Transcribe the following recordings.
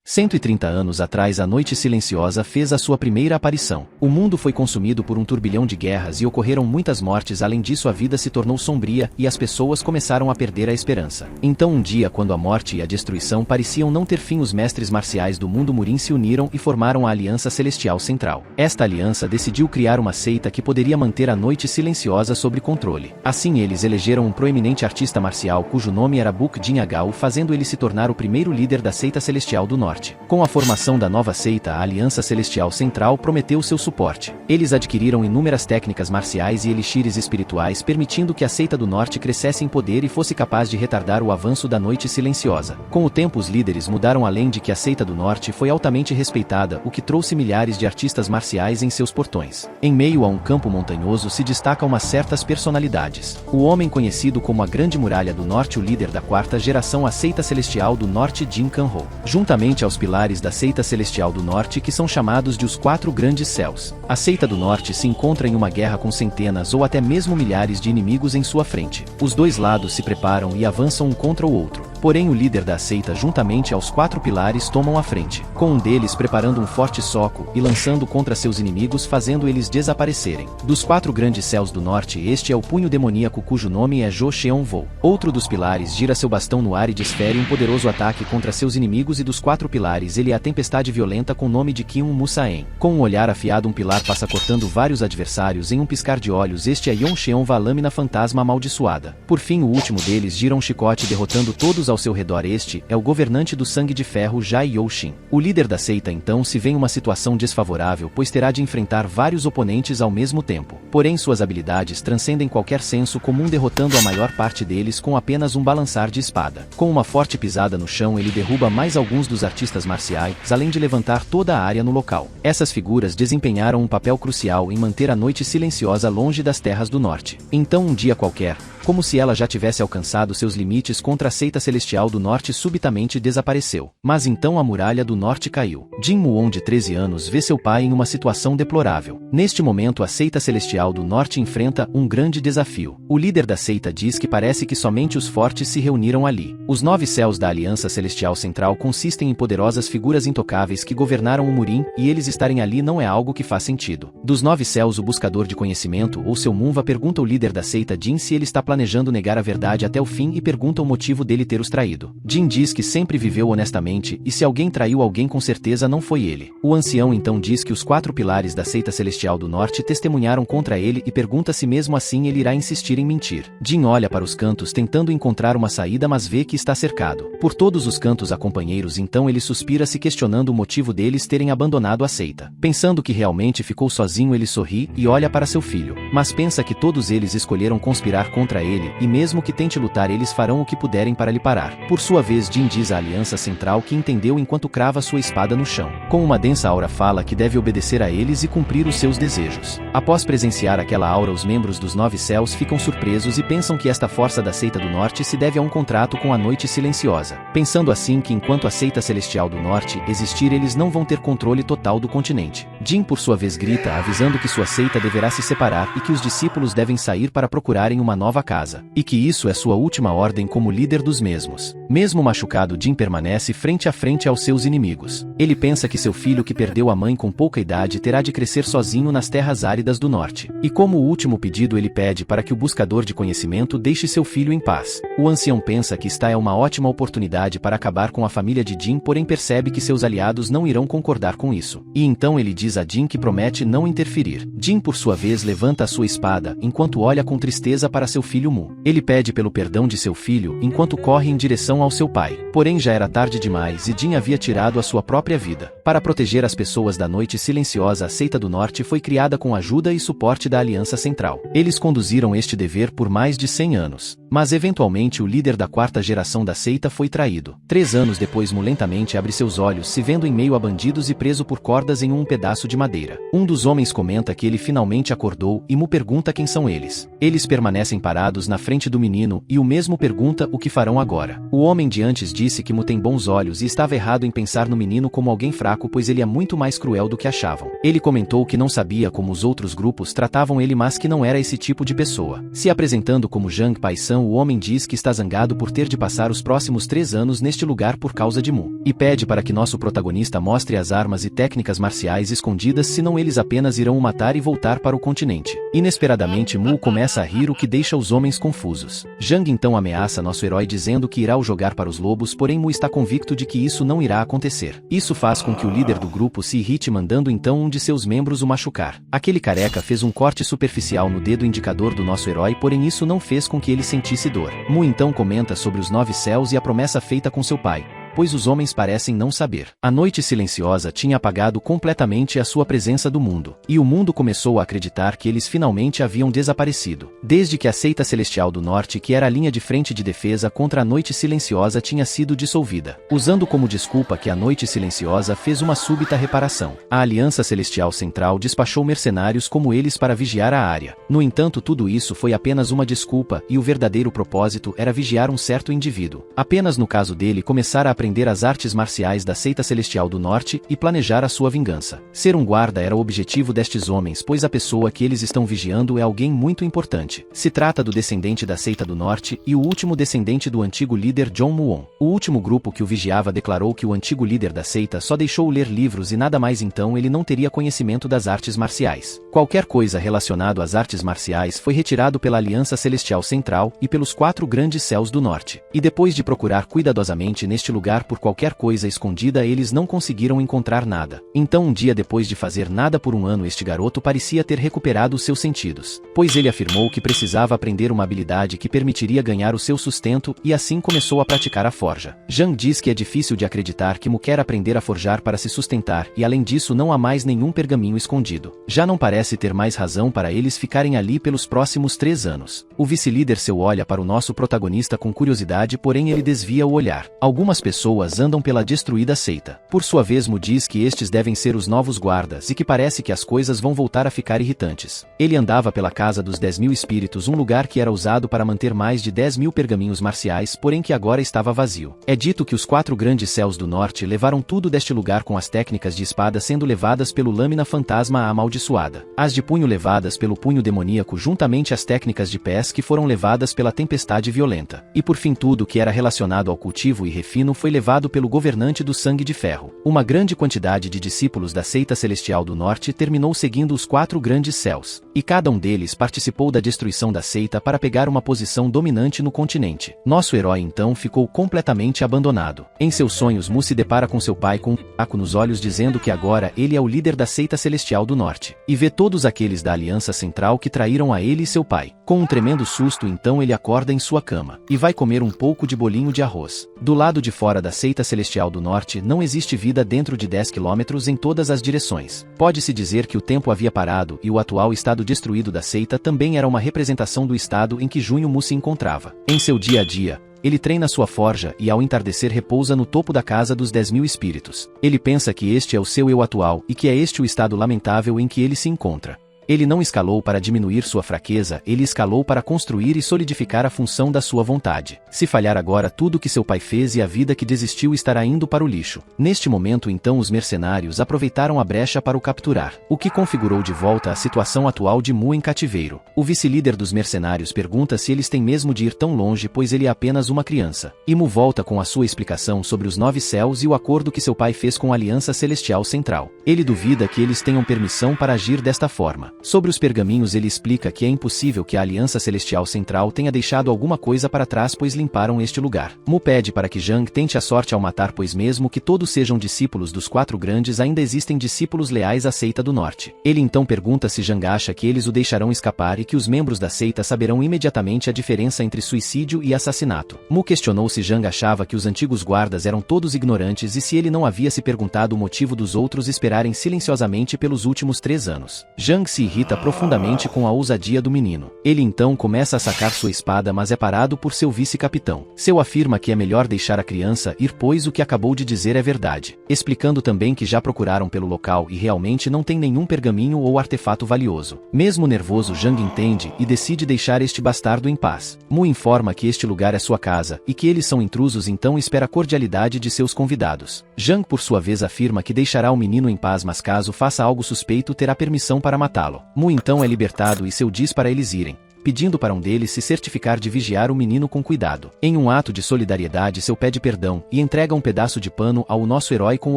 130 anos atrás a Noite Silenciosa fez a sua primeira aparição. O mundo foi consumido por um turbilhão de guerras e ocorreram muitas mortes. Além disso, a vida se tornou sombria e as pessoas começaram a perder a esperança. Então um dia, quando a morte e a destruição pareciam não ter fim, os mestres marciais do mundo Murin se uniram e formaram a Aliança Celestial Central. Esta aliança decidiu criar uma seita que poderia manter a Noite Silenciosa sob controle. Assim eles elegeram um proeminente artista marcial cujo nome era Buk Jin Agao, fazendo ele se tornar o primeiro líder da Seita Celestial do Norte. Com a formação da nova seita, a Aliança Celestial Central prometeu seu suporte. Eles adquiriram inúmeras técnicas marciais e elixires espirituais, permitindo que a Seita do Norte crescesse em poder e fosse capaz de retardar o avanço da Noite Silenciosa. Com o tempo, os líderes mudaram, além de que a Seita do Norte foi altamente respeitada, o que trouxe milhares de artistas marciais em seus portões. Em meio a um campo montanhoso se destacam umas certas personalidades. O homem conhecido como a Grande Muralha do Norte, o líder da quarta geração, a Seita Celestial do Norte, Jin Kanho, juntamente aos pilares da Seita Celestial do Norte, que são chamados de os Quatro Grandes Céus. A Seita do Norte se encontra em uma guerra com centenas ou até mesmo milhares de inimigos em sua frente. Os dois lados se preparam e avançam um contra o outro. Porém, o líder da seita, juntamente aos quatro pilares, tomam a frente, com um deles preparando um forte soco e lançando contra seus inimigos, fazendo eles desaparecerem. Dos quatro grandes céus do norte, este é o punho demoníaco cujo nome é Jo Sheon Vo. Outro dos pilares gira seu bastão no ar e desfere um poderoso ataque contra seus inimigos, e dos quatro pilares ele é a tempestade violenta com o nome de Kyun Musaen. Com um olhar afiado, um pilar passa cortando vários adversários em um piscar de olhos. Este é Yon Sheon Va, lâmina fantasma amaldiçoada. Por fim, o último deles gira um chicote derrotando todos ao seu redor. Este é o governante do sangue de ferro, Jai Youshin. O líder da seita então se vê em uma situação desfavorável, pois terá de enfrentar vários oponentes ao mesmo tempo. Porém, suas habilidades transcendem qualquer senso comum, derrotando a maior parte deles com apenas um balançar de espada. Com uma forte pisada no chão, ele derruba mais alguns dos artistas marciais, além de levantar toda a área no local. Essas figuras desempenharam um papel crucial em manter a Noite Silenciosa longe das terras do norte. Então, um dia qualquer, como se ela já tivesse alcançado seus limites contra a Seita Celestial do Norte, subitamente desapareceu. Mas então a Muralha do Norte caiu. Jin Muon, de 13 anos, vê seu pai em uma situação deplorável. Neste momento, a Seita Celestial do Norte enfrenta um grande desafio. O líder da seita diz que parece que somente os fortes se reuniram ali. Os 9 céus da Aliança Celestial Central consistem em poderosas figuras intocáveis que governaram o Murin, e eles estarem ali não é algo que faz sentido. Dos 9 céus, o buscador de conhecimento, ou seu Munva, pergunta ao líder da seita Jin se ele está planejando negar a verdade até o fim e pergunta o motivo dele ter os traído. Jin diz que sempre viveu honestamente, e se alguém traiu alguém, com certeza não foi ele. O ancião então diz que os 4 pilares da Seita Celestial do Norte testemunharam contra ele e pergunta se mesmo assim ele irá insistir em mentir. Jin olha para os cantos tentando encontrar uma saída, mas vê que está cercado. Por todos os cantos há companheiros, então ele suspira, se questionando o motivo deles terem abandonado a seita. Pensando que realmente ficou sozinho, ele sorri e olha para seu filho. Mas pensa que todos eles escolheram conspirar contra ele, e mesmo que tente lutar, eles farão o que puderem para lhe parar. Por sua vez, Jin diz à Aliança Central que entendeu enquanto crava sua espada no chão. Com uma densa aura, fala que deve obedecer a eles e cumprir os seus desejos. Após presenciar aquela aura, os membros dos 9 céus ficam surpresos e pensam que esta força da Seita do Norte se deve a um contrato com a Noite Silenciosa. Pensando assim que enquanto a Seita Celestial do Norte existir, eles não vão ter controle total do continente. Jin, por sua vez, grita, avisando que sua seita deverá se separar e que os discípulos devem sair para procurarem uma nova casa. E que isso é sua última ordem como líder dos mesmos. Mesmo machucado, Jin permanece frente a frente aos seus inimigos. Ele pensa que seu filho, que perdeu a mãe com pouca idade, terá de crescer sozinho nas terras áridas do norte. E como último pedido, ele pede para que o buscador de conhecimento deixe seu filho em paz. O ancião pensa que esta é uma ótima oportunidade para acabar com a família de Jin, porém percebe que seus aliados não irão concordar com isso. E então ele diz a Jin que promete não interferir. Jin, por sua vez, levanta a sua espada, enquanto olha com tristeza para seu filho Mu. Ele pede pelo perdão de seu filho, enquanto corre em direção ao seu pai. Porém já era tarde demais e Jin havia tirado a sua própria vida. Para proteger as pessoas da Noite Silenciosa, a Seita do Norte foi criada com ajuda e suporte da Aliança Central. Eles conduziram este dever por mais de 100 anos. Mas eventualmente o líder da quarta geração da seita foi traído. 3 anos depois, Mu lentamente abre seus olhos, se vendo em meio a bandidos e preso por cordas em um pedaço de madeira. Um dos homens comenta que ele finalmente acordou e Mu pergunta quem são eles. Eles permanecem parados sentados na frente do menino, e o mesmo pergunta o que farão agora. O homem de antes disse que Mu tem bons olhos e estava errado em pensar no menino como alguém fraco, pois ele é muito mais cruel do que achavam. Ele comentou que não sabia como os outros grupos tratavam ele, mas que não era esse tipo de pessoa. Se apresentando como Zhang Paishan, o homem diz que está zangado por ter de passar os próximos 3 anos neste lugar por causa de Mu, e pede para que nosso protagonista mostre as armas e técnicas marciais escondidas, senão eles apenas irão o matar e voltar para o continente. Inesperadamente Mu começa a rir, o que deixa os homens confusos. Zhang então ameaça nosso herói dizendo que irá o jogar para os lobos, porém Mu está convicto de que isso não irá acontecer. Isso faz com que o líder do grupo se irrite, mandando então um de seus membros o machucar. Aquele careca fez um corte superficial no dedo indicador do nosso herói, porém isso não fez com que ele sentisse dor. Mu então comenta sobre os 9 céus e a promessa feita com seu pai, pois os homens parecem não saber. A noite silenciosa tinha apagado completamente a sua presença do mundo, e o mundo começou a acreditar que eles finalmente haviam desaparecido. Desde que a seita celestial do norte, que era a linha de frente de defesa contra a noite silenciosa, tinha sido dissolvida, usando como desculpa que a noite silenciosa fez uma súbita reparação. A Aliança Celestial Central despachou mercenários como eles para vigiar a área. No entanto, tudo isso foi apenas uma desculpa, e o verdadeiro propósito era vigiar um certo indivíduo. Apenas no caso dele começar a aprender as artes marciais da seita celestial do norte e planejar a sua vingança. Ser um guarda era o objetivo destes homens, pois a pessoa que eles estão vigiando é alguém muito importante. Se trata do descendente da seita do norte e o último descendente do antigo líder John Muon. O último grupo que o vigiava declarou que o antigo líder da seita só deixou-o ler livros e nada mais, então ele não teria conhecimento das artes marciais. Qualquer coisa relacionado às artes marciais foi retirado pela Aliança Celestial Central e pelos 4 grandes céus do norte. E depois de procurar cuidadosamente neste lugar por qualquer coisa escondida, eles não conseguiram encontrar nada. Então, um dia depois de fazer nada por um ano, este garoto parecia ter recuperado os seus sentidos, pois ele afirmou que precisava aprender uma habilidade que permitiria ganhar o seu sustento, e assim começou a praticar a forja. Zhang diz que é difícil de acreditar que Mu quer aprender a forjar para se sustentar, e além disso não há mais nenhum pergaminho escondido. Já não parece ter mais razão para eles ficarem ali pelos próximos 3 anos. O vice-líder seu olha para o nosso protagonista com curiosidade, porém ele desvia o olhar. Algumas pessoas andam pela destruída seita. Por sua vez, Mu diz que estes devem ser os novos guardas e que parece que as coisas vão voltar a ficar irritantes. Ele andava pela casa dos 10.000 espíritos, um lugar que era usado para manter mais de 10.000 pergaminhos marciais, porém que agora estava vazio. É dito que os 4 grandes céus do norte levaram tudo deste lugar, com as técnicas de espada sendo levadas pelo lâmina fantasma amaldiçoada, as de punho levadas pelo punho demoníaco, juntamente às técnicas de pés que foram levadas pela tempestade violenta. E por fim, tudo que era relacionado ao cultivo e refino foi levado pelo governante do sangue de ferro. Uma grande quantidade de discípulos da seita celestial do norte terminou seguindo os 4 grandes céus, e cada um deles participou da destruição da seita para pegar uma posição dominante no continente. Nosso herói então ficou completamente abandonado. Em seus sonhos, Mu se depara com seu pai com um buraco nos olhos, dizendo que agora ele é o líder da seita celestial do norte, e vê todos aqueles da Aliança Central que traíram a ele e seu pai. Com um tremendo susto, então ele acorda em sua cama e vai comer um pouco de bolinho de arroz. Do lado de fora da seita celestial do norte não existe vida dentro de 10 quilômetros em todas as direções. Pode-se dizer que o tempo havia parado, e o atual estado destruído da seita também era uma representação do estado em que Junho Mu se encontrava. Em seu dia a dia, ele treina sua forja e ao entardecer repousa no topo da casa dos 10.000 espíritos. Ele pensa que este é o seu eu atual e que é este o estado lamentável em que ele se encontra. Ele não escalou para diminuir sua fraqueza, ele escalou para construir e solidificar a função da sua vontade. Se falhar agora, tudo que seu pai fez e a vida que desistiu estará indo para o lixo. Neste momento então os mercenários aproveitaram a brecha para o capturar, o que configurou de volta a situação atual de Mu em cativeiro. O vice-líder dos mercenários pergunta se eles têm mesmo de ir tão longe, pois ele é apenas uma criança. E Mu volta com a sua explicação sobre os 9 céus e o acordo que seu pai fez com a Aliança Celestial Central. Ele duvida que eles tenham permissão para agir desta forma. Sobre os pergaminhos, ele explica que é impossível que a Aliança Celestial Central tenha deixado alguma coisa para trás, pois limparam este lugar. Mu pede para que Zhang tente a sorte ao matar, pois mesmo que todos sejam discípulos dos 4 grandes, ainda existem discípulos leais à seita do norte. Ele então pergunta se Zhang acha que eles o deixarão escapar e que os membros da seita saberão imediatamente a diferença entre suicídio e assassinato. Mu questionou se Zhang achava que os antigos guardas eram todos ignorantes e se ele não havia se perguntado o motivo dos outros esperarem silenciosamente pelos últimos 3 anos. Zhang se irrita profundamente com a ousadia do menino. Ele então começa a sacar sua espada, mas é parado por seu vice-capitão. Seu afirma que é melhor deixar a criança ir, pois o que acabou de dizer é verdade, explicando também que já procuraram pelo local e realmente não tem nenhum pergaminho ou artefato valioso. Mesmo nervoso, Zhang entende e decide deixar este bastardo em paz. Mu informa que este lugar é sua casa e que eles são intrusos, então espera a cordialidade de seus convidados. Zhang por sua vez afirma que deixará o menino em paz, mas caso faça algo suspeito terá permissão para matá-lo. Mu então é libertado e seu diz para eles irem, pedindo para um deles se certificar de vigiar o menino com cuidado. Em um ato de solidariedade, seu pede perdão e entrega um pedaço de pano ao nosso herói com o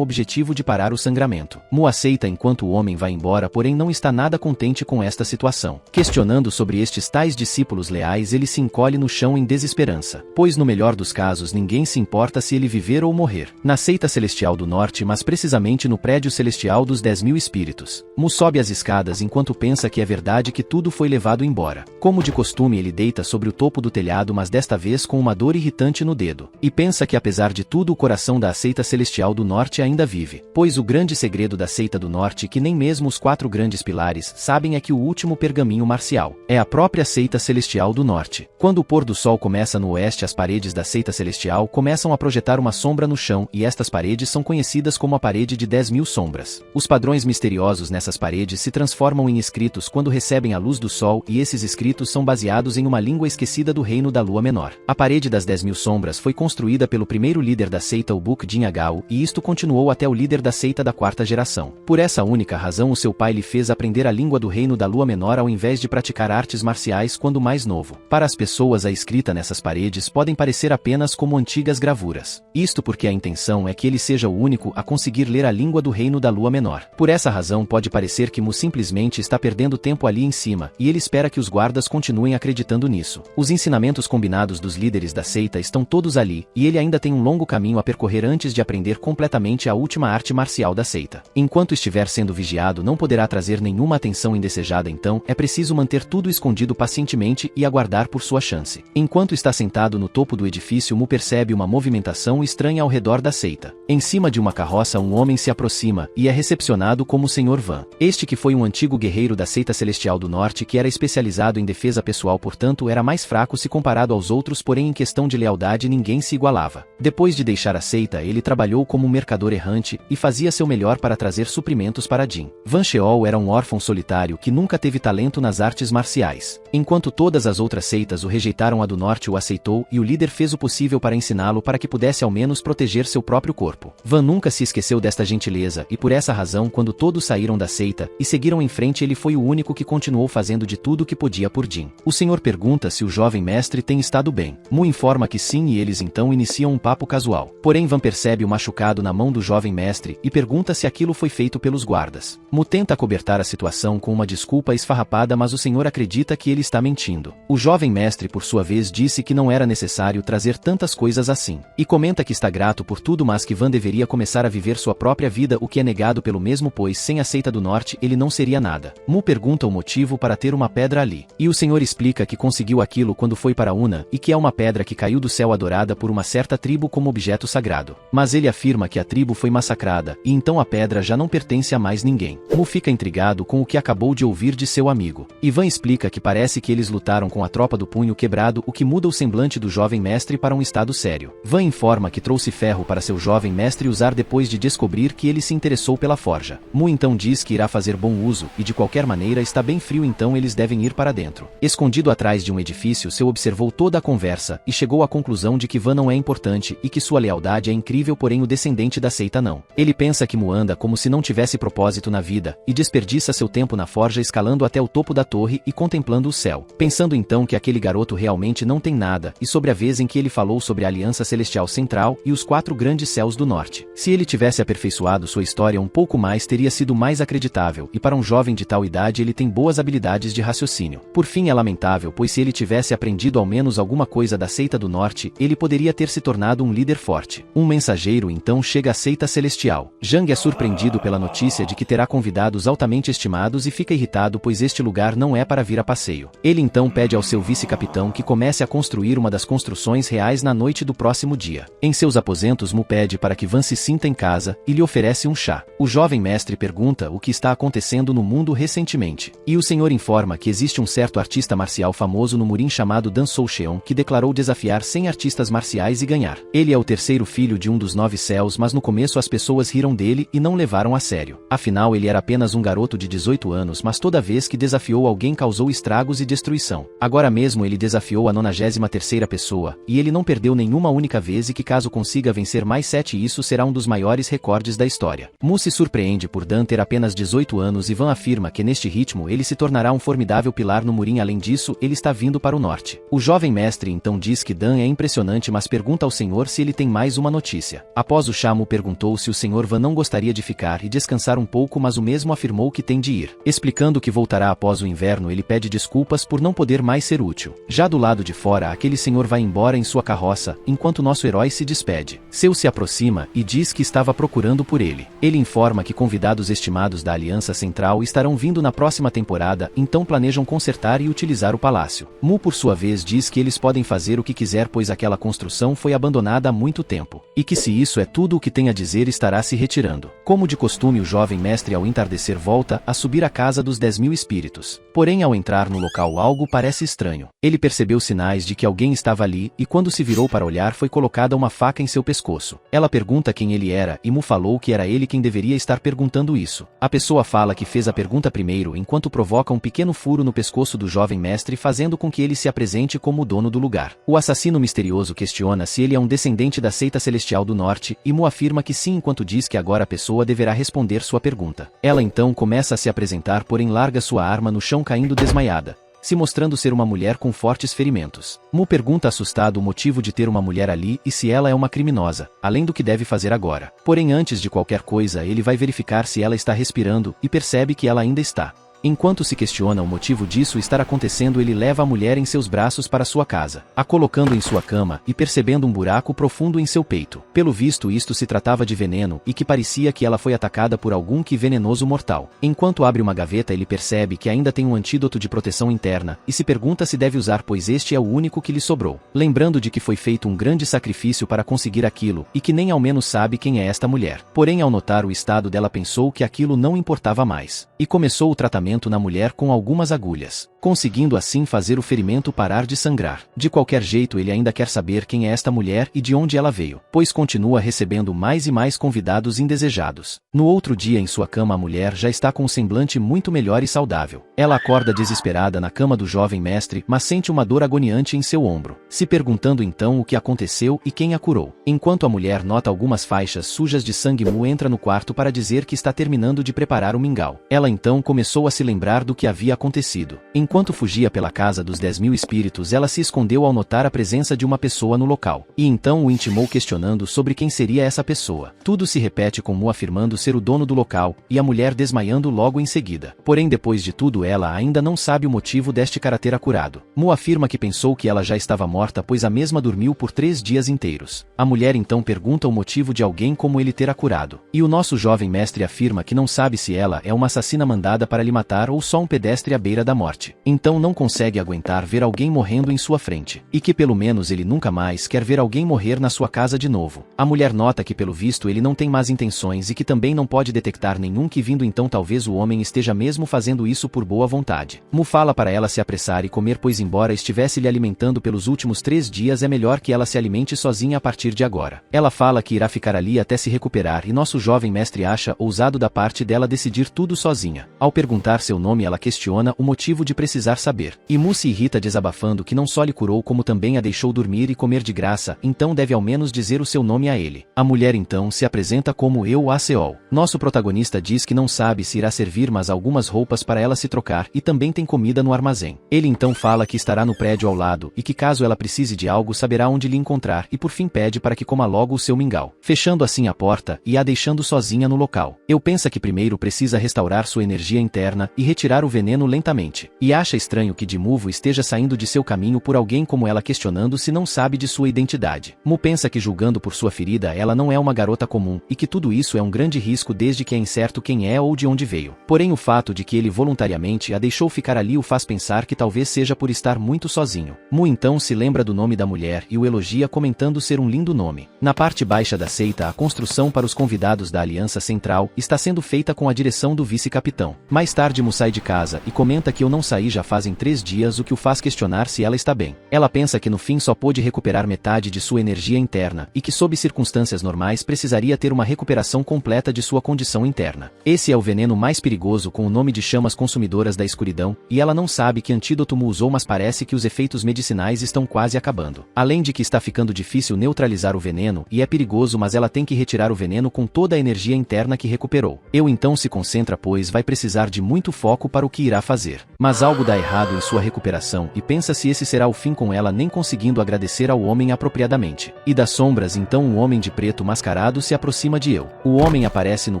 objetivo de parar o sangramento. Mu aceita enquanto o homem vai embora, porém não está nada contente com esta situação. Questionando sobre estes tais discípulos leais, ele se encolhe no chão em desesperança, pois no melhor dos casos ninguém se importa se ele viver ou morrer. Na seita celestial do norte, mas precisamente no prédio celestial dos 10.000 espíritos, Mu sobe as escadas enquanto pensa que é verdade que tudo foi levado embora. Como de costume, ele deita sobre o topo do telhado, mas desta vez com uma dor irritante no dedo, e pensa que apesar de tudo o coração da seita celestial do norte ainda vive, pois o grande segredo da seita do norte, que nem mesmo os 4 grandes pilares sabem, é que o último pergaminho marcial é a própria seita celestial do norte. Quando o pôr do sol começa no oeste, as paredes da seita celestial começam a projetar uma sombra no chão, e estas paredes são conhecidas como a parede de 10.000 sombras. Os padrões misteriosos nessas paredes se transformam em escritos quando recebem a luz do sol, e esses escritos são baseados em uma língua esquecida do reino da lua menor. A parede das 10.000 sombras foi construída pelo primeiro líder da seita, o Buk Jinagao, e isto continuou até o líder da seita da 4ª geração. Por essa única razão, o seu pai lhe fez aprender a língua do reino da lua menor ao invés de praticar artes marciais quando mais novo. Para as pessoas, a escrita nessas paredes podem parecer apenas como antigas gravuras. Isto porque a intenção é que ele seja o único a conseguir ler a língua do reino da lua menor. Por essa razão, pode parecer que Mu simplesmente está perdendo tempo ali em cima, e ele espera que os guardas continuem acreditando nisso. Os ensinamentos combinados dos líderes da seita estão todos ali, e ele ainda tem um longo caminho a percorrer antes de aprender completamente a última arte marcial da seita. Enquanto estiver sendo vigiado, não poderá trazer nenhuma atenção indesejada, então é preciso manter tudo escondido pacientemente e aguardar por sua chance. Enquanto está sentado no topo do edifício, Mu percebe uma movimentação estranha ao redor da seita. Em cima de uma carroça, um homem se aproxima e é recepcionado como o Sr. Van. Este, que foi um antigo guerreiro da seita celestial do norte, que era especializado em defesa pessoal, portanto era mais fraco se comparado aos outros, porém em questão de lealdade ninguém se igualava. Depois de deixar a seita, ele trabalhou como um mercador errante e fazia seu melhor para trazer suprimentos para Jin. Van Sheol era um órfão solitário que nunca teve talento nas artes marciais. Enquanto todas as outras seitas o rejeitaram, a do norte o aceitou, e o líder fez o possível para ensiná-lo para que pudesse ao menos proteger seu próprio corpo. Van nunca se esqueceu desta gentileza, e por essa razão, quando todos saíram da seita e seguiram em frente, ele foi o único que continuou fazendo de tudo o que podia por Jin. O senhor pergunta se o jovem mestre tem estado bem. Mu informa que sim, e eles então iniciam um papo casual. Porém, Van percebe o machucado na mão do jovem mestre e pergunta se aquilo foi feito pelos guardas. Mu tenta acobertar a situação com uma desculpa esfarrapada, mas o senhor acredita que ele está mentindo. O jovem mestre, por sua vez, disse que não era necessário trazer tantas coisas assim, e comenta que está grato por tudo, mas que Van deveria começar a viver sua própria vida, o que é negado pelo mesmo, pois sem a seita do norte ele não seria nada. Mu pergunta o motivo para ter uma pedra ali, e o senhor explica que conseguiu aquilo quando foi para Una, e que é uma pedra que caiu do céu adorada por uma certa tribo como objeto sagrado. Mas ele afirma que a tribo foi massacrada, e então a pedra já não pertence a mais ninguém. Mu fica intrigado com o que acabou de ouvir de seu amigo. Ivan explica que parece que eles lutaram com a tropa do punho quebrado, o que muda o semblante do jovem mestre para um estado sério. Van informa que trouxe ferro para seu jovem mestre usar depois de descobrir que ele se interessou pela forja. Mu então diz que irá fazer bom uso, e de qualquer maneira está bem frio, então eles devem ir para dentro. Escondido atrás de um edifício, seu observou toda a conversa e chegou à conclusão de que Van não é importante e que sua lealdade é incrível, porém o descendente da seita não. Ele pensa que Mu anda como se não tivesse propósito na vida e desperdiça seu tempo na forja, escalando até o topo da torre e contemplando o céu, pensando então que aquele garoto realmente não tem nada, e sobre a vez em que ele falou sobre a Aliança Celestial Central e os 4 grandes céus do norte. Se ele tivesse aperfeiçoado sua história um pouco mais, teria sido mais acreditável, e para um jovem de tal idade ele tem boas habilidades de raciocínio. Por fim, fim é lamentável, pois se ele tivesse aprendido ao menos alguma coisa da seita do norte, ele poderia ter se tornado um líder forte. Um mensageiro então chega à seita celestial. Zhang é surpreendido pela notícia de que terá convidados altamente estimados e fica irritado, pois este lugar não é para vir a passeio. Ele então pede ao seu vice-capitão que comece a construir uma das construções reais na noite do próximo dia. Em seus aposentos, Mu pede para que Van se sinta em casa e lhe oferece um chá. O jovem mestre pergunta o que está acontecendo no mundo recentemente. E o senhor informa que existe um certo artista marcial famoso no Murim chamado Dan Soucheon que declarou desafiar 100 artistas marciais e ganhar. Ele é o terceiro filho de um dos 9 céus, mas no começo as pessoas riram dele e não levaram a sério. Afinal, ele era apenas um garoto de 18 anos, mas toda vez que desafiou alguém causou estragos e destruição. Agora mesmo ele desafiou a 93ª pessoa, e ele não perdeu nenhuma única vez, e que caso consiga vencer mais 7, isso será um dos maiores recordes da história. Mu se surpreende por Dan ter apenas 18 anos e Van afirma que neste ritmo ele se tornará um formidável pilar no Murim. Além disso, ele está vindo para o norte. O jovem mestre então diz que Dan é impressionante, mas pergunta ao senhor se ele tem mais uma notícia. Após o chá, Mu perguntou se o senhor Van não gostaria de ficar e descansar um pouco, mas o mesmo afirmou que tem de ir. Explicando que voltará após o inverno, ele pede desculpas por não poder mais ser útil. Já do lado de fora, aquele senhor vai embora em sua carroça, enquanto nosso herói se despede. Seu se aproxima e diz que estava procurando por ele. Ele informa que convidados estimados da Aliança Central estarão vindo na próxima temporada, então planejam consertar e utilizar o palácio. Mu, por sua vez, diz que eles podem fazer o que quiser, pois aquela construção foi abandonada há muito tempo. E que se isso é tudo o que tem a dizer, estará se retirando. Como de costume, o jovem mestre ao entardecer volta a subir a casa dos 10.000 espíritos. Porém, ao entrar no local, algo parece estranho. Ele percebeu sinais de que alguém estava ali, e quando se virou para olhar, foi colocada uma faca em seu pescoço. Ela pergunta quem ele era, e Mu falou que era ele quem deveria estar perguntando isso. A pessoa fala que fez a pergunta primeiro, enquanto provoca um pequeno furo no pescoço do jovem mestre, fazendo com que ele se apresente como o dono do lugar. O assassino misterioso questiona se ele é um descendente da seita celestial do norte, e Mu afirma que sim, enquanto diz que agora a pessoa deverá responder sua pergunta. Ela então começa a se apresentar, porém larga sua arma no chão, caindo desmaiada, se mostrando ser uma mulher com fortes ferimentos. Mu pergunta assustado o motivo de ter uma mulher ali e se ela é uma criminosa, além do que deve fazer agora. Porém, antes de qualquer coisa, ele vai verificar se ela está respirando, e percebe que ela ainda está. Enquanto se questiona o motivo disso estar acontecendo, ele leva a mulher em seus braços para sua casa, a colocando em sua cama e percebendo um buraco profundo em seu peito. Pelo visto, isto se tratava de veneno e que parecia que ela foi atacada por algum que venenoso mortal. Enquanto abre uma gaveta, ele percebe que ainda tem um antídoto de proteção interna e se pergunta se deve usar, pois este é o único que lhe sobrou. Lembrando de que foi feito um grande sacrifício para conseguir aquilo e que nem ao menos sabe quem é esta mulher. Porém, ao notar o estado dela, pensou que aquilo não importava mais e começou o tratamento na mulher com algumas agulhas, conseguindo assim fazer o ferimento parar de sangrar. De qualquer jeito, ele ainda quer saber quem é esta mulher e de onde ela veio, pois continua recebendo mais e mais convidados indesejados. No outro dia, em sua cama, a mulher já está com um semblante muito melhor e saudável. Ela acorda desesperada na cama do jovem mestre, mas sente uma dor agoniante em seu ombro, se perguntando então o que aconteceu e quem a curou. Enquanto a mulher nota algumas faixas sujas de sangue, Mu entra no quarto para dizer que está terminando de preparar o mingau. Ela então começou a se lembrar do que havia acontecido. Enquanto fugia pela casa dos 10.000 espíritos, ela se escondeu ao notar a presença de uma pessoa no local, e então o intimou questionando sobre quem seria essa pessoa. Tudo se repete com Mu afirmando ser o dono do local, e a mulher desmaiando logo em seguida. Porém, depois de tudo, ela ainda não sabe o motivo deste caráter curado. Mu afirma que pensou que ela já estava morta, pois a mesma dormiu por 3 dias inteiros. A mulher então pergunta o motivo de alguém como ele ter a curado, e o nosso jovem mestre afirma que não sabe se ela é uma assassina mandada para lhe matar ou só um pedestre à beira da morte. Então não consegue aguentar ver alguém morrendo em sua frente, e que pelo menos ele nunca mais quer ver alguém morrer na sua casa de novo. A mulher nota que pelo visto ele não tem más intenções e que também não pode detectar nenhum que vindo, então talvez o homem esteja mesmo fazendo isso por boa vontade. Mu fala para ela se apressar e comer, pois embora estivesse lhe alimentando pelos últimos 3 dias, é melhor que ela se alimente sozinha a partir de agora. Ela fala que irá ficar ali até se recuperar, e nosso jovem mestre acha ousado da parte dela decidir tudo sozinha. Ao perguntar seu nome, ela questiona o motivo de precisar saber. E Mu se irrita desabafando que não só lhe curou como também a deixou dormir e comer de graça, então deve ao menos dizer o seu nome a ele. A mulher então se apresenta como Eu Aseol. Nosso protagonista diz que não sabe se irá servir, mas algumas roupas para ela se trocar e também tem comida no armazém. Ele então fala que estará no prédio ao lado e que caso ela precise de algo saberá onde lhe encontrar, e por fim pede para que coma logo o seu mingau, fechando assim a porta e a deixando sozinha no local. Eu pensa que primeiro precisa restaurar sua energia interna e retirar o veneno lentamente. E acha estranho que Dimuvo esteja saindo de seu caminho por alguém como ela, questionando se não sabe de sua identidade. Mu pensa que, julgando por sua ferida, ela não é uma garota comum e que tudo isso é um grande risco desde que é incerto quem é ou de onde veio. Porém, o fato de que ele voluntariamente a deixou ficar ali o faz pensar que talvez seja por estar muito sozinho. Mu então se lembra do nome da mulher e o elogia, comentando ser um lindo nome. Na parte baixa da seita, a construção para os convidados da Aliança Central está sendo feita com a direção do vice-capitão. Mais tarde, Mu sai de casa e comenta que eu não saí já fazem 3 dias, o que o faz questionar se ela está bem. Ela pensa que no fim só pôde recuperar metade de sua energia interna e que, sob circunstâncias normais, precisaria ter uma recuperação completa de sua condição interna. Esse é o veneno mais perigoso, com o nome de chamas consumidoras da escuridão, e ela não sabe que antídoto Mu usou, mas parece que os efeitos medicinais estão quase acabando. Além de que está ficando difícil neutralizar o veneno, e é perigoso, mas ela tem que retirar o veneno com toda a energia interna que recuperou. Eu então se concentra, pois vai precisar de muito foco para o que irá fazer. Mas algo dá errado em sua recuperação e pensa se esse será o fim, com ela nem conseguindo agradecer ao homem apropriadamente. E das sombras, então, um homem de preto mascarado se aproxima de eu. O homem aparece no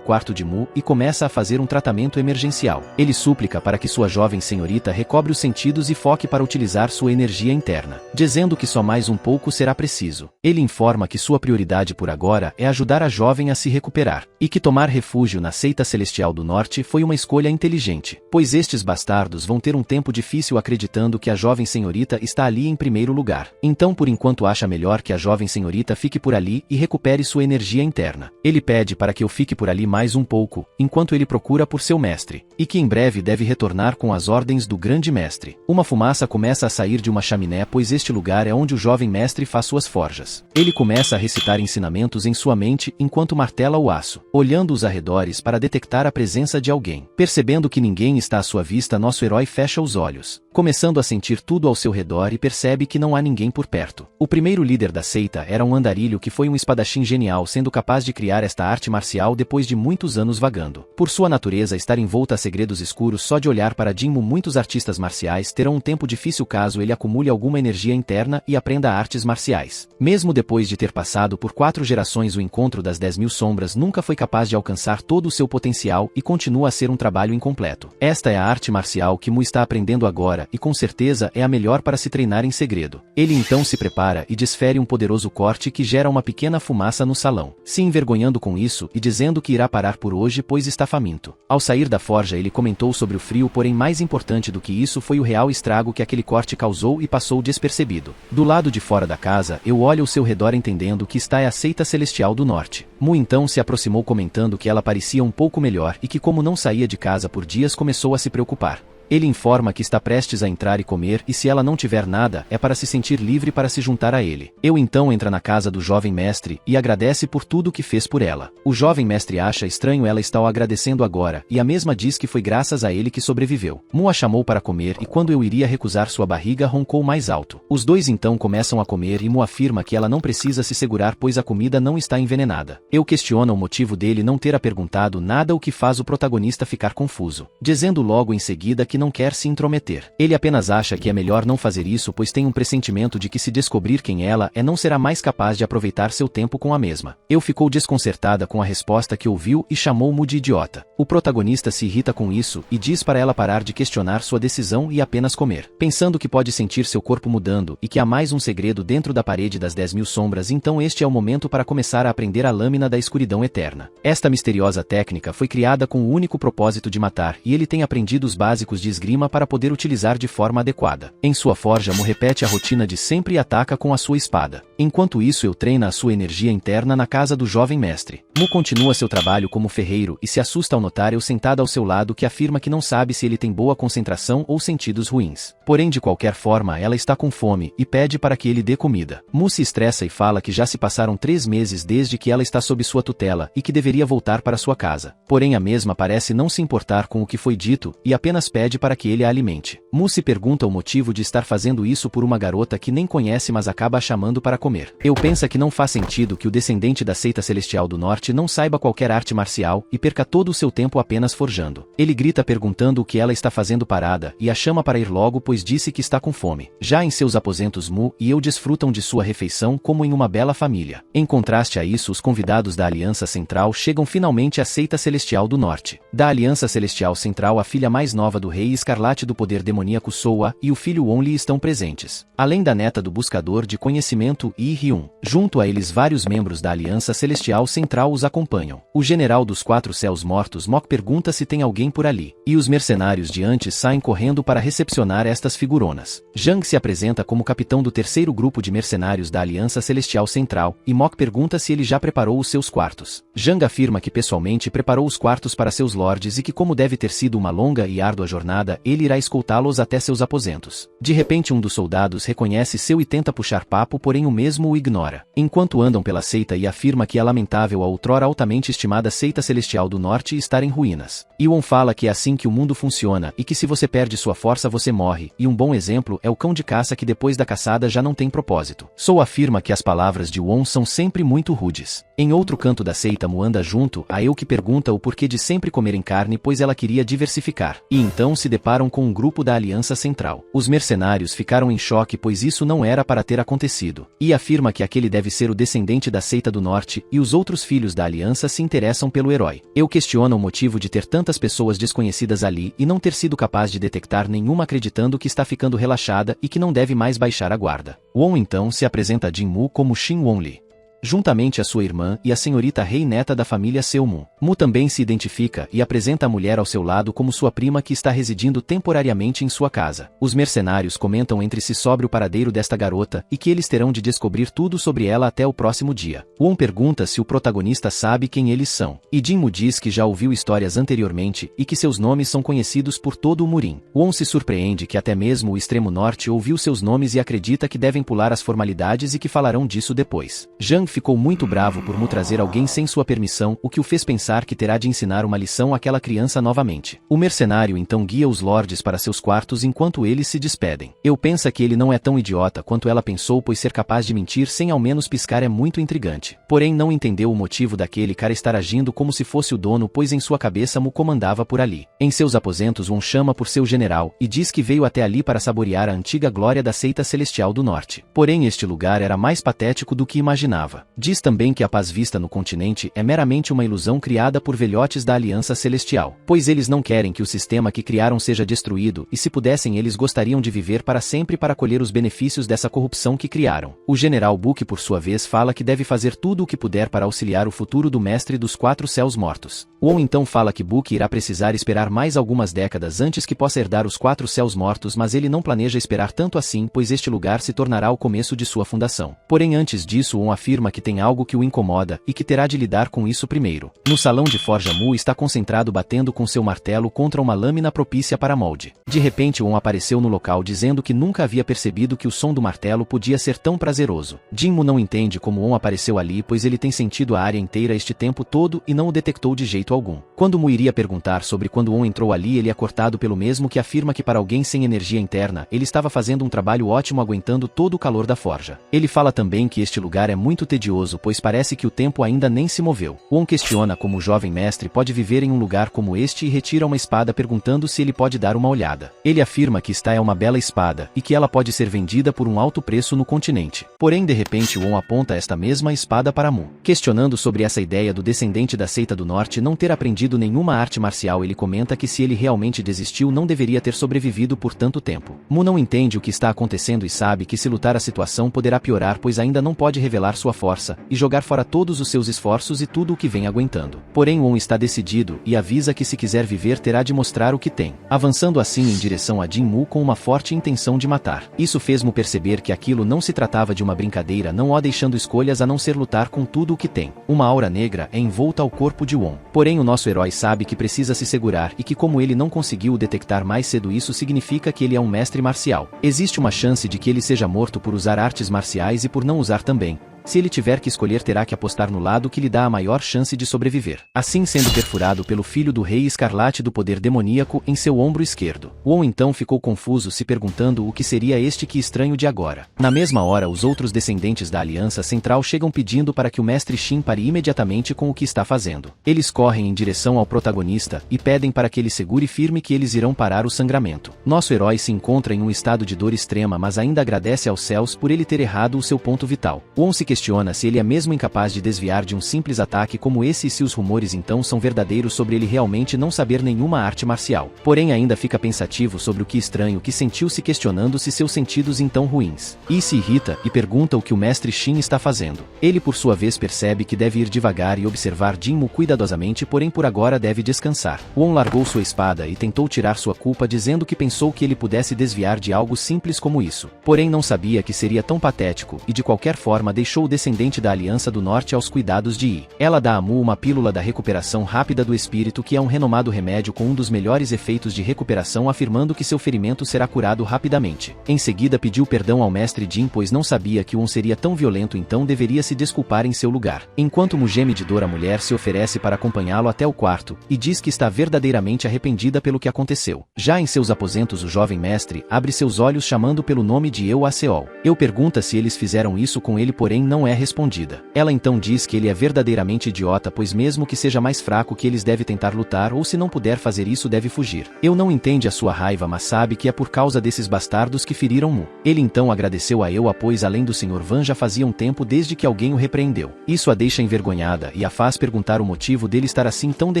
quarto de Mu e começa a fazer um tratamento emergencial. Ele súplica para que sua jovem senhorita recobre os sentidos e foque para utilizar sua energia interna, dizendo que só mais um pouco será preciso. Ele informa que sua prioridade por agora é ajudar a jovem a se recuperar, e que tomar refúgio na seita celestial do norte foi uma escolha inteligente, pois estes bastardos vão ter um tempo difícil acreditando que a jovem senhorita está ali em primeiro lugar. Então, por enquanto, acha melhor que a jovem senhorita fique por ali e recupere sua energia interna. Ele pede para que eu fique por ali mais um pouco, enquanto ele procura por seu mestre, e que em breve deve retornar com as ordens do grande mestre. Uma fumaça começa a sair de uma chaminé, pois este lugar é onde o jovem mestre faz suas forjas. Ele começa a recitar ensinamentos em sua mente enquanto martela o aço, olhando os arredores para detectar a presença de alguém. Percebendo que ninguém está à sua vista, nosso herói fecha os olhos, começando a sentir tudo ao seu redor, e percebe que não há ninguém por perto. O primeiro líder da seita era um andarilho que foi um espadachim genial, sendo capaz de criar esta arte marcial depois de muitos anos vagando. Por sua natureza estar envolta a segredos escuros, só de olhar para Jinmu muitos artistas marciais terão um tempo difícil caso ele acumule alguma energia interna e aprenda artes marciais. Mesmo depois de ter passado por 4 gerações, o encontro das 10.000 sombras nunca foi capaz de alcançar todo o seu potencial e continua a ser um trabalho incompleto. Esta é a arte marcial que Mu está aprendendo agora e com certeza é a melhor para se treinar em segredo. Ele então se prepara e desfere um poderoso corte que gera uma pequena fumaça no salão, se envergonhando com isso e dizendo que irá parar por hoje pois está faminto. Ao sair da forja, ele comentou sobre o frio, porém mais importante do que isso foi o real estrago que aquele corte causou e passou despercebido. Do lado de fora da casa, eu olho ao seu redor entendendo que está a seita celestial do norte. Mu então se aproximou comentando que ela parecia um pouco melhor e que, como não saía de casa por dias, começou a se preocupar. Ele informa que está prestes a entrar e comer, e se ela não tiver nada, é para se sentir livre para se juntar a ele. Eu então entra na casa do jovem mestre e agradece por tudo que fez por ela. O jovem mestre acha estranho ela estar o agradecendo agora, e a mesma diz que foi graças a ele que sobreviveu. Mu a chamou para comer e quando eu iria recusar, sua barriga roncou mais alto. Os dois então começam a comer e Mu afirma que ela não precisa se segurar pois a comida não está envenenada. Eu questiono o motivo dele não ter perguntado nada, o que faz o protagonista ficar confuso, dizendo logo em seguida que não quer se intrometer. Ele apenas acha que é melhor não fazer isso pois tem um pressentimento de que, se descobrir quem ela é, não será mais capaz de aproveitar seu tempo com a mesma. Eu ficou desconcertada com a resposta que ouviu e chamou-mo de idiota. O protagonista se irrita com isso e diz para ela parar de questionar sua decisão e apenas comer. Pensando que pode sentir seu corpo mudando e que há mais um segredo dentro da parede das 10.000 sombras, então este é o momento para começar a aprender a lâmina da escuridão eterna. Esta misteriosa técnica foi criada com o único propósito de matar, e ele tem aprendido os básicos de esgrima para poder utilizar de forma adequada. Em sua forja, Mu repete a rotina de sempre e ataca com a sua espada. Enquanto isso, eu treino a sua energia interna na casa do jovem mestre. Mu continua seu trabalho como ferreiro e se assusta ao notar eu sentada ao seu lado, que afirma que não sabe se ele tem boa concentração ou sentidos ruins. Porém, de qualquer forma, ela está com fome e pede para que ele dê comida. Mu se estressa e fala que já se passaram 3 meses desde que ela está sob sua tutela e que deveria voltar para sua casa. Porém, a mesma parece não se importar com o que foi dito e apenas pede para que ele a alimente. Mu se pergunta o motivo de estar fazendo isso por uma garota que nem conhece, mas acaba a chamando para comer. Eu pensa que não faz sentido que o descendente da seita celestial do norte não saiba qualquer arte marcial e perca todo o seu tempo apenas forjando. Ele grita perguntando o que ela está fazendo parada e a chama para ir logo pois disse que está com fome. Já em seus aposentos, Mu e eu desfrutam de sua refeição como em uma bela família. Em contraste a isso, os convidados da Aliança Central chegam finalmente à seita celestial do norte. Da Aliança Celestial Central, a filha mais nova do Rei Escarlate do Poder Demoníaco Soa e o filho Only estão presentes, além da neta do Buscador de Conhecimento Yi-Hyun. Junto a eles, vários membros da Aliança Celestial Central os acompanham. O general dos Quatro Céus Mortos Mok pergunta se tem alguém por ali, e os mercenários de antes saem correndo para recepcionar estas figuronas. Zhang se apresenta como capitão do terceiro grupo de mercenários da Aliança Celestial Central, e Mok pergunta se ele já preparou os seus quartos. Zhang afirma que pessoalmente preparou os quartos para seus lords e que, como deve ter sido uma longa e árdua jornada, ele irá escoltá-los até seus aposentos. De repente, um dos soldados reconhece seu e tenta puxar papo, porém o mesmo o ignora. Enquanto andam pela seita, e afirma que é lamentável a outrora altamente estimada seita celestial do norte estar em ruínas. Yuon fala que é assim que o mundo funciona e que se você perde sua força você morre, e um bom exemplo é o cão de caça que depois da caçada já não tem propósito. Sou afirma que as palavras de Yuon são sempre muito rudes. Em outro canto da seita, Mu anda junto a Eu, que pergunta o porquê de sempre comerem carne, pois ela queria diversificar. E então se deparam com um grupo da Aliança Central. Os mercenários ficaram em choque, pois isso não era para ter acontecido. E afirma que aquele deve ser o descendente da seita do norte, e os outros filhos da Aliança se interessam pelo herói. Eu questiona o motivo de ter tantas pessoas desconhecidas ali e não ter sido capaz de detectar nenhuma, acreditando que está ficando relaxada e que não deve mais baixar a guarda. Won então se apresenta a Jin-Mu como Shin Won-Li, juntamente a sua irmã e a senhorita Rei, neta da família Seo-Mu. Mu também se identifica e apresenta a mulher ao seu lado como sua prima, que está residindo temporariamente em sua casa. Os mercenários comentam entre si sobre o paradeiro desta garota e que eles terão de descobrir tudo sobre ela até o próximo dia. Won pergunta se o protagonista sabe quem eles são, e Jin-Mu diz que já ouviu histórias anteriormente e que seus nomes são conhecidos por todo o Murim. Won se surpreende que até mesmo o extremo norte ouviu seus nomes e acredita que devem pular as formalidades e que falarão disso depois. Zhang ficou muito bravo por Mu trazer alguém sem sua permissão, o que o fez pensar que terá de ensinar uma lição àquela criança novamente. O mercenário então guia os lords para seus quartos enquanto eles se despedem. Eu pensa que ele não é tão idiota quanto ela pensou, pois ser capaz de mentir sem ao menos piscar é muito intrigante. Porém não entendeu o motivo daquele cara estar agindo como se fosse o dono, pois em sua cabeça Mu comandava por ali. Em seus aposentos, Won chama por seu general e diz que veio até ali para saborear a antiga glória da seita celestial do norte. Porém este lugar era mais patético do que imaginava. Diz também que a paz vista no continente é meramente uma ilusão criada por velhotes da Aliança Celestial, pois eles não querem que o sistema que criaram seja destruído, e se pudessem eles gostariam de viver para sempre para colher os benefícios dessa corrupção que criaram. O general Book, por sua vez, fala que deve fazer tudo o que puder para auxiliar o futuro do mestre dos Quatro Céus Mortos. Won então fala que Book irá precisar esperar mais algumas décadas antes que possa herdar os Quatro Céus Mortos, mas ele não planeja esperar tanto assim, pois este lugar se tornará o começo de sua fundação. Porém antes disso, Won afirma que tem algo que o incomoda e que terá de lidar com isso primeiro. No salão de forja, Mu está concentrado batendo com seu martelo contra uma lâmina propícia para molde. De repente Won apareceu no local dizendo que nunca havia percebido que o som do martelo podia ser tão prazeroso. Jin-Mu não entende como Won apareceu ali, pois ele tem sentido a área inteira este tempo todo e não o detectou de jeito algum. Quando Mu iria perguntar sobre quando Won entrou ali, ele é cortado pelo mesmo, que afirma que para alguém sem energia interna, ele estava fazendo um trabalho ótimo aguentando todo o calor da forja. Ele fala também que este lugar é muito tedioso, pois parece que o tempo ainda nem se moveu. Won questiona como o jovem mestre pode viver em um lugar como este e retira uma espada, perguntando se ele pode dar uma olhada. Ele afirma que esta é uma bela espada e que ela pode ser vendida por um alto preço no continente. Porém de repente Won aponta esta mesma espada para Mu. Questionando sobre essa ideia do descendente da seita do norte não ter aprendido nenhuma arte marcial, ele comenta que se ele realmente desistiu não deveria ter sobrevivido por tanto tempo. Mu não entende o que está acontecendo e sabe que se lutar a situação poderá piorar, pois ainda não pode revelar sua força e jogar fora todos os seus esforços e tudo o que vem aguentando. Porém Won está decidido e avisa que se quiser viver terá de mostrar o que tem, avançando assim em direção a Jin-Mu com uma forte intenção de matar. Isso fez Mu perceber que aquilo não se tratava de uma brincadeira, não o deixando escolhas a não ser lutar com tudo o que tem. Uma aura negra é envolta ao corpo de Won. Porém o nosso herói sabe que precisa se segurar e que como ele não conseguiu o detectar mais cedo, isso significa que ele é um mestre marcial. Existe uma chance de que ele seja morto por usar artes marciais e por não usar também. Se ele tiver que escolher, terá que apostar no lado que lhe dá a maior chance de sobreviver. Assim sendo perfurado pelo filho do Rei Escarlate do Poder Demoníaco em seu ombro esquerdo. Won então ficou confuso, se perguntando o que seria este que estranho de agora. Na mesma hora, os outros descendentes da Aliança Central chegam pedindo para que o mestre Shin pare imediatamente com o que está fazendo. Eles correm em direção ao protagonista e pedem para que ele segure firme, que eles irão parar o sangramento. Nosso herói se encontra em um estado de dor extrema, mas ainda agradece aos céus por ele ter errado o seu ponto vital. Won se questiona se ele é mesmo incapaz de desviar de um simples ataque como esse e se os rumores então são verdadeiros sobre ele realmente não saber nenhuma arte marcial. Porém ainda fica pensativo sobre o que estranho que sentiu, se questionando se seus sentidos então ruins. E se irrita e pergunta o que o mestre Shin está fazendo. Ele por sua vez percebe que deve ir devagar e observar Jinmu cuidadosamente, porém por agora deve descansar. Won largou sua espada e tentou tirar sua culpa, dizendo que pensou que ele pudesse desviar de algo simples como isso. Porém não sabia que seria tão patético e de qualquer forma deixou o descendente da Aliança do Norte aos cuidados de Yi. Ela dá a Mu uma pílula da recuperação rápida do espírito, que é um renomado remédio com um dos melhores efeitos de recuperação, afirmando que seu ferimento será curado rapidamente. Em seguida pediu perdão ao mestre Jin, pois não sabia que Won seria tão violento, então deveria se desculpar em seu lugar. Enquanto Mu geme de dor, a mulher se oferece para acompanhá-lo até o quarto, e diz que está verdadeiramente arrependida pelo que aconteceu. Já em seus aposentos, o jovem mestre abre seus olhos chamando pelo nome de Eu Aseol. Eu pergunta se eles fizeram isso com ele, porém não é respondida. Ela então diz que ele é verdadeiramente idiota, pois mesmo que seja mais fraco que eles deve tentar lutar, ou se não puder fazer isso deve fugir. Eu não entende a sua raiva, mas sabe que é por causa desses bastardos que feriram Mu. Ele então agradeceu a Ewa, pois além do Sr. Van já fazia um tempo desde que alguém o repreendeu. Isso a deixa envergonhada e a faz perguntar o motivo dele estar assim tão de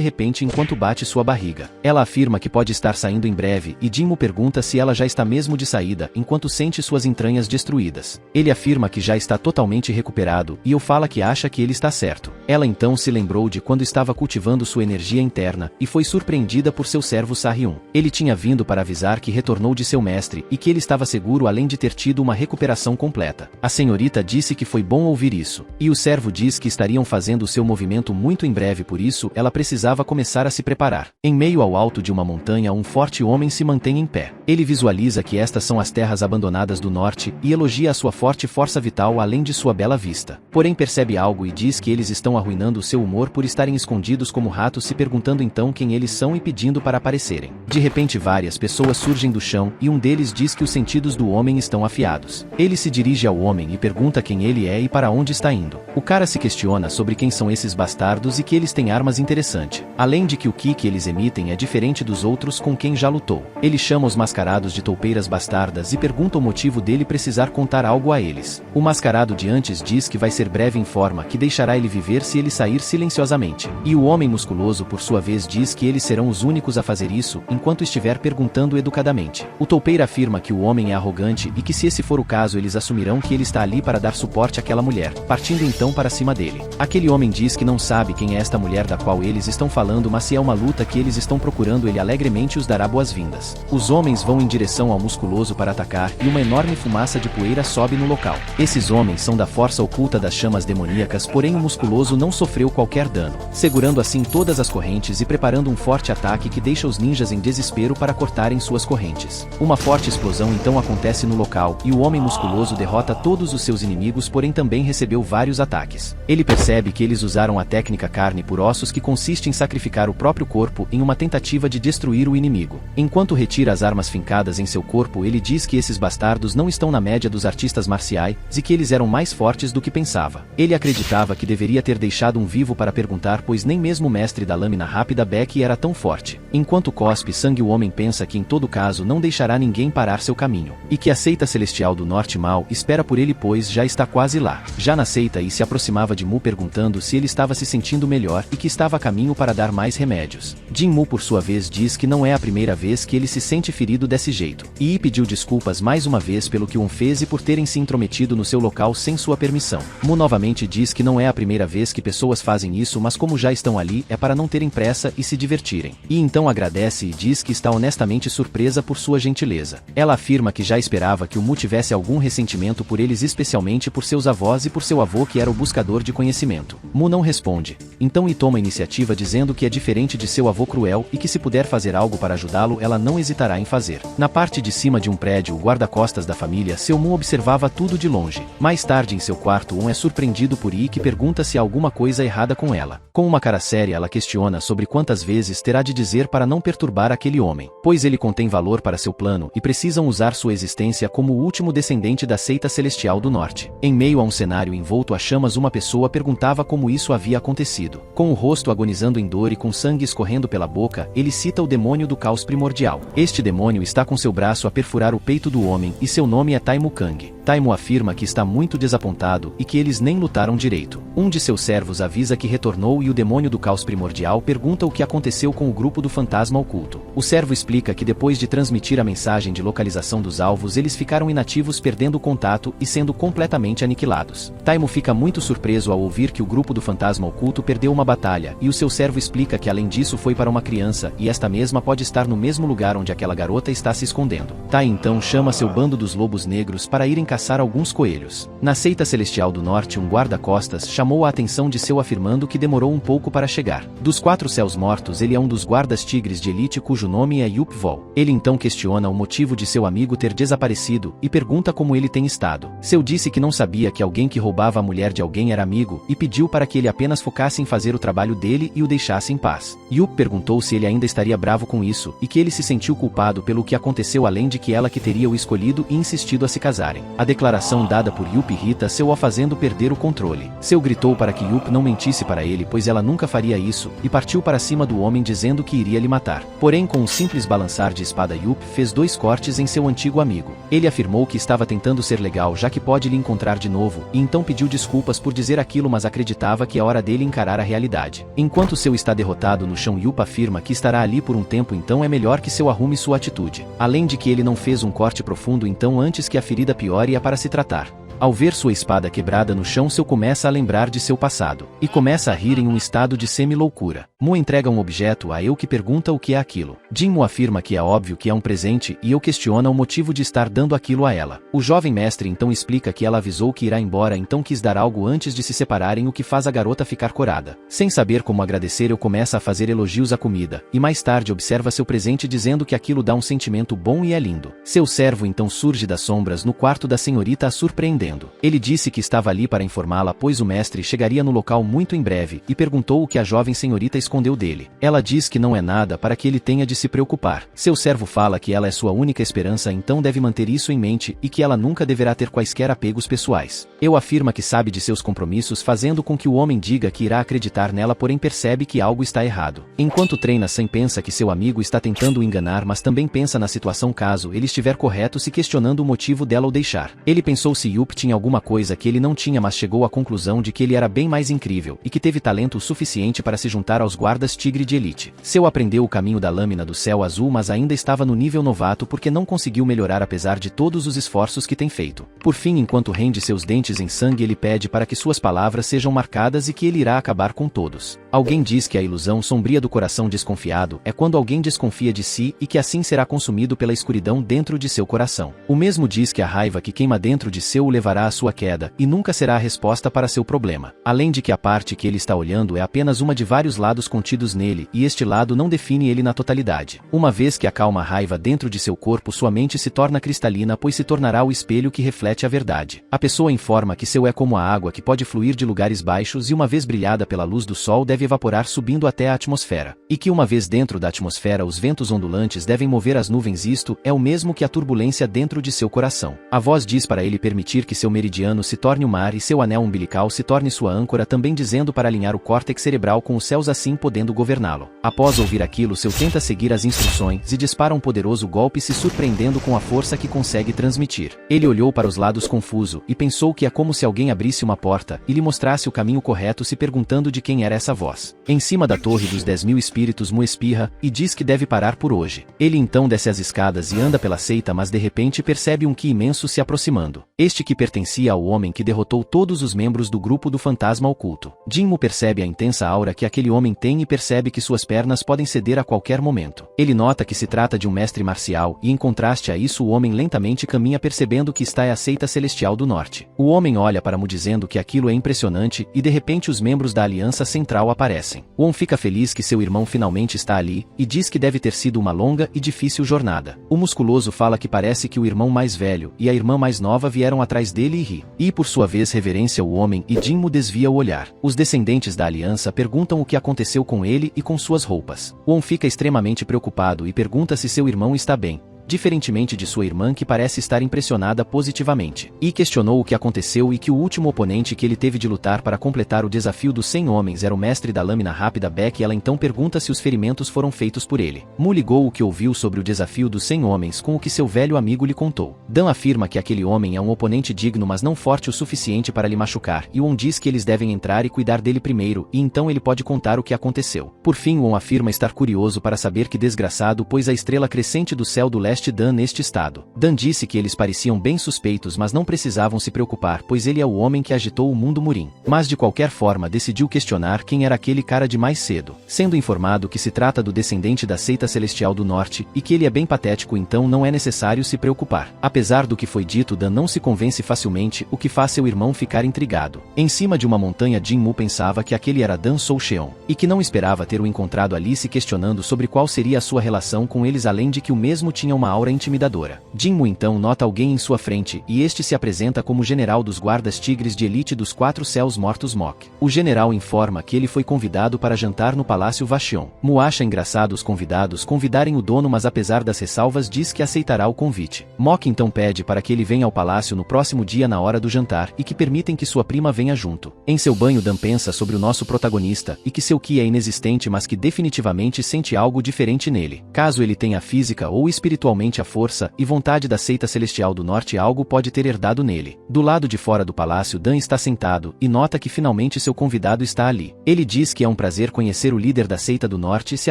repente enquanto bate sua barriga. Ela afirma que pode estar saindo em breve e Jinmu pergunta se ela já está mesmo de saída enquanto sente suas entranhas destruídas. Ele afirma que já está totalmente recuperado e Eu fala que acha que ele está certo. Ela então se lembrou de quando estava cultivando sua energia interna e foi surpreendida por seu servo Sahyun. Ele tinha vindo para avisar que retornou de seu mestre e que ele estava seguro, além de ter tido uma recuperação completa. A senhorita disse que foi bom ouvir isso, e o servo diz que estariam fazendo o seu movimento muito em breve, por isso ela precisava começar a se preparar. Em meio ao alto de uma montanha, um forte homem se mantém em pé. Ele visualiza que estas são as terras abandonadas do norte e elogia a sua forte força vital, além de sua bela vista. Porém percebe algo e diz que eles estão arruinando seu humor por estarem escondidos como ratos, se perguntando então quem eles são e pedindo para aparecerem. De repente várias pessoas surgem do chão e um deles diz que os sentidos do homem estão afiados. Ele se dirige ao homem e pergunta quem ele é e para onde está indo. O cara se questiona sobre quem são esses bastardos e que eles têm armas interessantes. Além de que o ki que eles emitem é diferente dos outros com quem já lutou. Ele chama os mascarados de toupeiras bastardas e pergunta o motivo dele precisar contar algo a eles. O mascarado de antes diz que vai ser breve, em forma que deixará ele viver se ele sair silenciosamente. E o homem musculoso por sua vez diz que eles serão os únicos a fazer isso enquanto estiver perguntando educadamente. O toupeira afirma que o homem é arrogante e que se esse for o caso eles assumirão que ele está ali para dar suporte àquela mulher, partindo então para cima dele. Aquele homem diz que não sabe quem é esta mulher da qual eles estão falando, mas se é uma luta que eles estão procurando, ele alegremente os dará boas-vindas. Os homens vão em direção ao musculoso para atacar e uma enorme fumaça de poeira sobe no local. Esses homens são da força oculta das chamas demoníacas, porém o musculoso não sofreu qualquer dano, segurando assim todas as correntes e preparando um forte ataque que deixa os ninjas em desespero para cortarem suas correntes. Uma forte explosão então acontece no local e o homem musculoso derrota todos os seus inimigos, porém também recebeu vários ataques. Ele percebe que eles usaram a técnica carne por ossos, que consiste em sacrificar o próprio corpo em uma tentativa de destruir o inimigo. Enquanto retira as armas fincadas em seu corpo, ele diz que esses bastardos não estão na média dos artistas marciais e que eles eram mais fortes do que pensava. Ele acreditava que deveria ter deixado um vivo para perguntar, pois nem mesmo o mestre da lâmina rápida Beck era tão forte. Enquanto cospe sangue, o homem pensa que em todo caso não deixará ninguém parar seu caminho, e que a seita celestial do norte mal espera por ele, pois já está quase lá. Já na seita, e se aproximava de Mu perguntando se ele estava se sentindo melhor e que estava a caminho para dar mais remédios. Jinmu por sua vez diz que não é a primeira vez que ele se sente ferido desse jeito, e pediu desculpas mais uma vez pelo que fez e por terem se intrometido no seu local sem sua permissão. Mu novamente diz que não é a primeira vez que pessoas fazem isso, mas como já estão ali é para não terem pressa e se divertirem. E então agradece e diz que está honestamente surpresa por sua gentileza. Ela afirma que já esperava que o Mu tivesse algum ressentimento por eles, especialmente por seus avós e por seu avô, que era o buscador de conhecimento. Mu não responde. Então Yi toma a iniciativa, dizendo que é diferente de seu avô cruel e que se puder fazer algo para ajudá-lo, ela não hesitará em fazer. Na parte de cima de um prédio, o guarda-costas da família Seu Mu observava tudo de longe. Mais tarde em seu quarto, é surpreendido por Yi, que pergunta se há alguma coisa errada com ela. Com uma cara séria, ela questiona sobre quantas vezes terá de dizer para não perturbar aquele homem, pois ele contém valor para seu plano e precisam usar sua existência como o último descendente da seita celestial do norte. Em meio a um cenário envolto a chamas, uma pessoa perguntava como isso havia acontecido. Com o rosto agonizando em dor e com sangue escorrendo pela boca, ele cita o demônio do caos primordial. Este demônio está com seu braço a perfurar o peito do homem e seu nome é Taimu Kang. Taimu afirma que está muito desapontado e que eles nem lutaram direito. Um de seus servos avisa que retornou e o demônio do caos primordial pergunta o que aconteceu com o grupo do fantasma oculto. O servo explica que depois de transmitir a mensagem de localização dos alvos, eles ficaram inativos, perdendo o contato e sendo completamente aniquilados. Taimu fica muito surpreso ao ouvir que o grupo do fantasma oculto perdeu uma batalha, e o seu servo explica que além disso foi para uma criança, e esta mesma pode estar no mesmo lugar onde aquela garota está se escondendo. Tai então chama seu bando dos lobos negros para irem caçar alguns coelhos. Na seita celestial do norte, um guarda-costas chamou a atenção de seu afirmando que demorou um pouco para chegar. Dos 4 céus mortos, ele é um dos guardas tigres de elite cujo nome é Yup Vol. Ele então questiona o motivo de seu amigo ter desaparecido e pergunta como ele tem estado. Seu disse que não sabia que alguém que roubava a mulher de alguém era amigo e pediu para que ele apenas focasse em fazer o trabalho dele e o deixasse em paz. Yup perguntou se ele ainda estaria bravo com isso e que ele se sentiu culpado pelo que aconteceu, além de que ela que teria o escolhido e insistido a se casarem. A declaração dada por Yup irrita seu, a fazendo perder o controle. Seu gritou para que Yup não mentisse para ele, pois ela nunca faria isso, e partiu para cima do homem dizendo que iria lhe matar. Porém, com um simples balançar de espada, Yup fez 2 cortes em seu antigo amigo. Ele afirmou que estava tentando ser legal já que pode lhe encontrar de novo, e então pediu desculpas por dizer aquilo, mas acreditava que é hora dele encarar a realidade. Enquanto seu está derrotado no chão, Yup afirma que estará ali por um tempo, então é melhor que seu arrume sua atitude. Além de que ele não fez um corte profundo então antes que a ferida piore, é para se tratar. Ao ver sua espada quebrada no chão, seu começa a lembrar de seu passado, e começa a rir em um estado de semi-loucura. Mu entrega um objeto a Eu, que pergunta o que é aquilo. Jinmu afirma que é óbvio que é um presente, e Eu questiona o motivo de estar dando aquilo a ela. O jovem mestre então explica que ela avisou que irá embora, então quis dar algo antes de se separarem, o que faz a garota ficar corada. Sem saber como agradecer, Eu começa a fazer elogios à comida, e mais tarde observa seu presente dizendo que aquilo dá um sentimento bom e é lindo. Seu servo então surge das sombras no quarto da senhorita, a surpreendendo. Ele disse que estava ali para informá-la, pois o mestre chegaria no local muito em breve, e perguntou o que a jovem senhorita escondeu dele. Ela diz que não é nada para que ele tenha de se preocupar. Seu servo fala que ela é sua única esperança, então deve manter isso em mente, e que ela nunca deverá ter quaisquer apegos pessoais. Eu afirma que sabe de seus compromissos, fazendo com que o homem diga que irá acreditar nela, porém percebe que algo está errado. Enquanto treina, Sam pensa que seu amigo está tentando o enganar, mas também pensa na situação caso ele estiver correto, se questionando o motivo dela o deixar. Ele pensou se Yup tinha alguma coisa que ele não tinha, mas chegou à conclusão de que ele era bem mais incrível e que teve talento o suficiente para se juntar aos guardas tigre de elite. Seu aprendeu o caminho da lâmina do céu azul, mas ainda estava no nível novato porque não conseguiu melhorar apesar de todos os esforços que tem feito. Por fim, enquanto rende seus dentes em sangue, ele pede para que suas palavras sejam marcadas e que ele irá acabar com todos. Alguém diz que a ilusão sombria do coração desconfiado é quando alguém desconfia de si e que assim será consumido pela escuridão dentro de seu coração. O mesmo diz que a raiva que queima dentro de seu o levará à sua queda e nunca será a resposta para seu problema. Além de que a parte que ele está olhando é apenas uma de vários lados contidos nele, e este lado não define ele na totalidade. Uma vez que acalma a raiva dentro de seu corpo, sua mente se torna cristalina, pois se tornará o espelho que reflete a verdade. A pessoa informa que seu é como a água que pode fluir de lugares baixos e uma vez brilhada pela luz do sol deve evaporar subindo até a atmosfera. E que uma vez dentro da atmosfera os ventos ondulantes devem mover as nuvens. Isto é o mesmo que a turbulência dentro de seu coração. A voz diz para ele permitir que seu meridiano se torne o mar e seu anel umbilical se torne sua âncora, também dizendo para alinhar o córtex cerebral com os céus, assim podendo governá-lo. Após ouvir aquilo, seu tenta seguir as instruções e dispara um poderoso golpe, se surpreendendo com a força que consegue transmitir. Ele olhou para os lados confuso e pensou que é como se alguém abrisse uma porta e lhe mostrasse o caminho correto, se perguntando de quem era essa voz. Em cima da torre dos 10.000 espíritos, Mu espirra e diz que deve parar por hoje. Ele então desce as escadas e anda pela seita, mas de repente percebe um Ki imenso se aproximando. Este Ki pertencia ao homem que derrotou todos os membros do grupo do fantasma oculto. Jinmu percebe a intensa aura que aquele homem tem e percebe que suas pernas podem ceder a qualquer momento. Ele nota que se trata de um mestre marcial e, em contraste a isso, o homem lentamente caminha, percebendo que está é a seita celestial do norte. O homem olha para Mu dizendo que aquilo é impressionante e de repente os membros da Aliança Central aparecem. Won fica feliz que seu irmão finalmente está ali e diz que deve ter sido uma longa e difícil jornada. O musculoso fala que parece que o irmão mais velho e a irmã mais nova vieram atrás atrás dele e ri. E por sua vez reverencia o homem e Jinmu desvia o olhar. Os descendentes da aliança perguntam o que aconteceu com ele e com suas roupas. Won fica extremamente preocupado e pergunta se seu irmão está bem, diferentemente de sua irmã que parece estar impressionada positivamente. E questionou o que aconteceu e que o último oponente que ele teve de lutar para completar o desafio dos 100 homens era o mestre da lâmina rápida Beck e ela então pergunta se os ferimentos foram feitos por ele. Mu ligou o que ouviu sobre o desafio dos 100 homens com o que seu velho amigo lhe contou. Dan afirma que aquele homem é um oponente digno mas não forte o suficiente para lhe machucar e Won diz que eles devem entrar e cuidar dele primeiro e então ele pode contar o que aconteceu. Por fim Won afirma estar curioso para saber que desgraçado pôs a estrela crescente do céu do leste Dan neste estado. Dan disse que eles pareciam bem suspeitos mas não precisavam se preocupar pois ele é o homem que agitou o mundo Murim. Mas de qualquer forma decidiu questionar quem era aquele cara de mais cedo. Sendo informado que se trata do descendente da seita celestial do norte e que ele é bem patético então não é necessário se preocupar. Apesar do que foi dito Dan não se convence facilmente, o que faz seu irmão ficar intrigado. Em cima de uma montanha Jinmu pensava que aquele era Dan Soucheon e que não esperava ter o encontrado ali se questionando sobre qual seria a sua relação com eles além de que o mesmo tinha uma aura intimidadora. Jinmu então nota alguém em sua frente e este se apresenta como general dos guardas tigres de elite dos 4 céus mortos Mok. O general informa que ele foi convidado para jantar no palácio Vacheon. Mu acha engraçado os convidados convidarem o dono mas apesar das ressalvas diz que aceitará o convite. Mok então pede para que ele venha ao palácio no próximo dia na hora do jantar e que permitem que sua prima venha junto. Em seu banho Dan pensa sobre o nosso protagonista e que seu ki é inexistente mas que definitivamente sente algo diferente nele. Caso ele tenha física ou espiritualmente a força e vontade da seita celestial do norte algo pode ter herdado nele. Do lado de fora do palácio Dan está sentado e nota que finalmente seu convidado está ali. Ele diz que é um prazer conhecer o líder da seita do norte se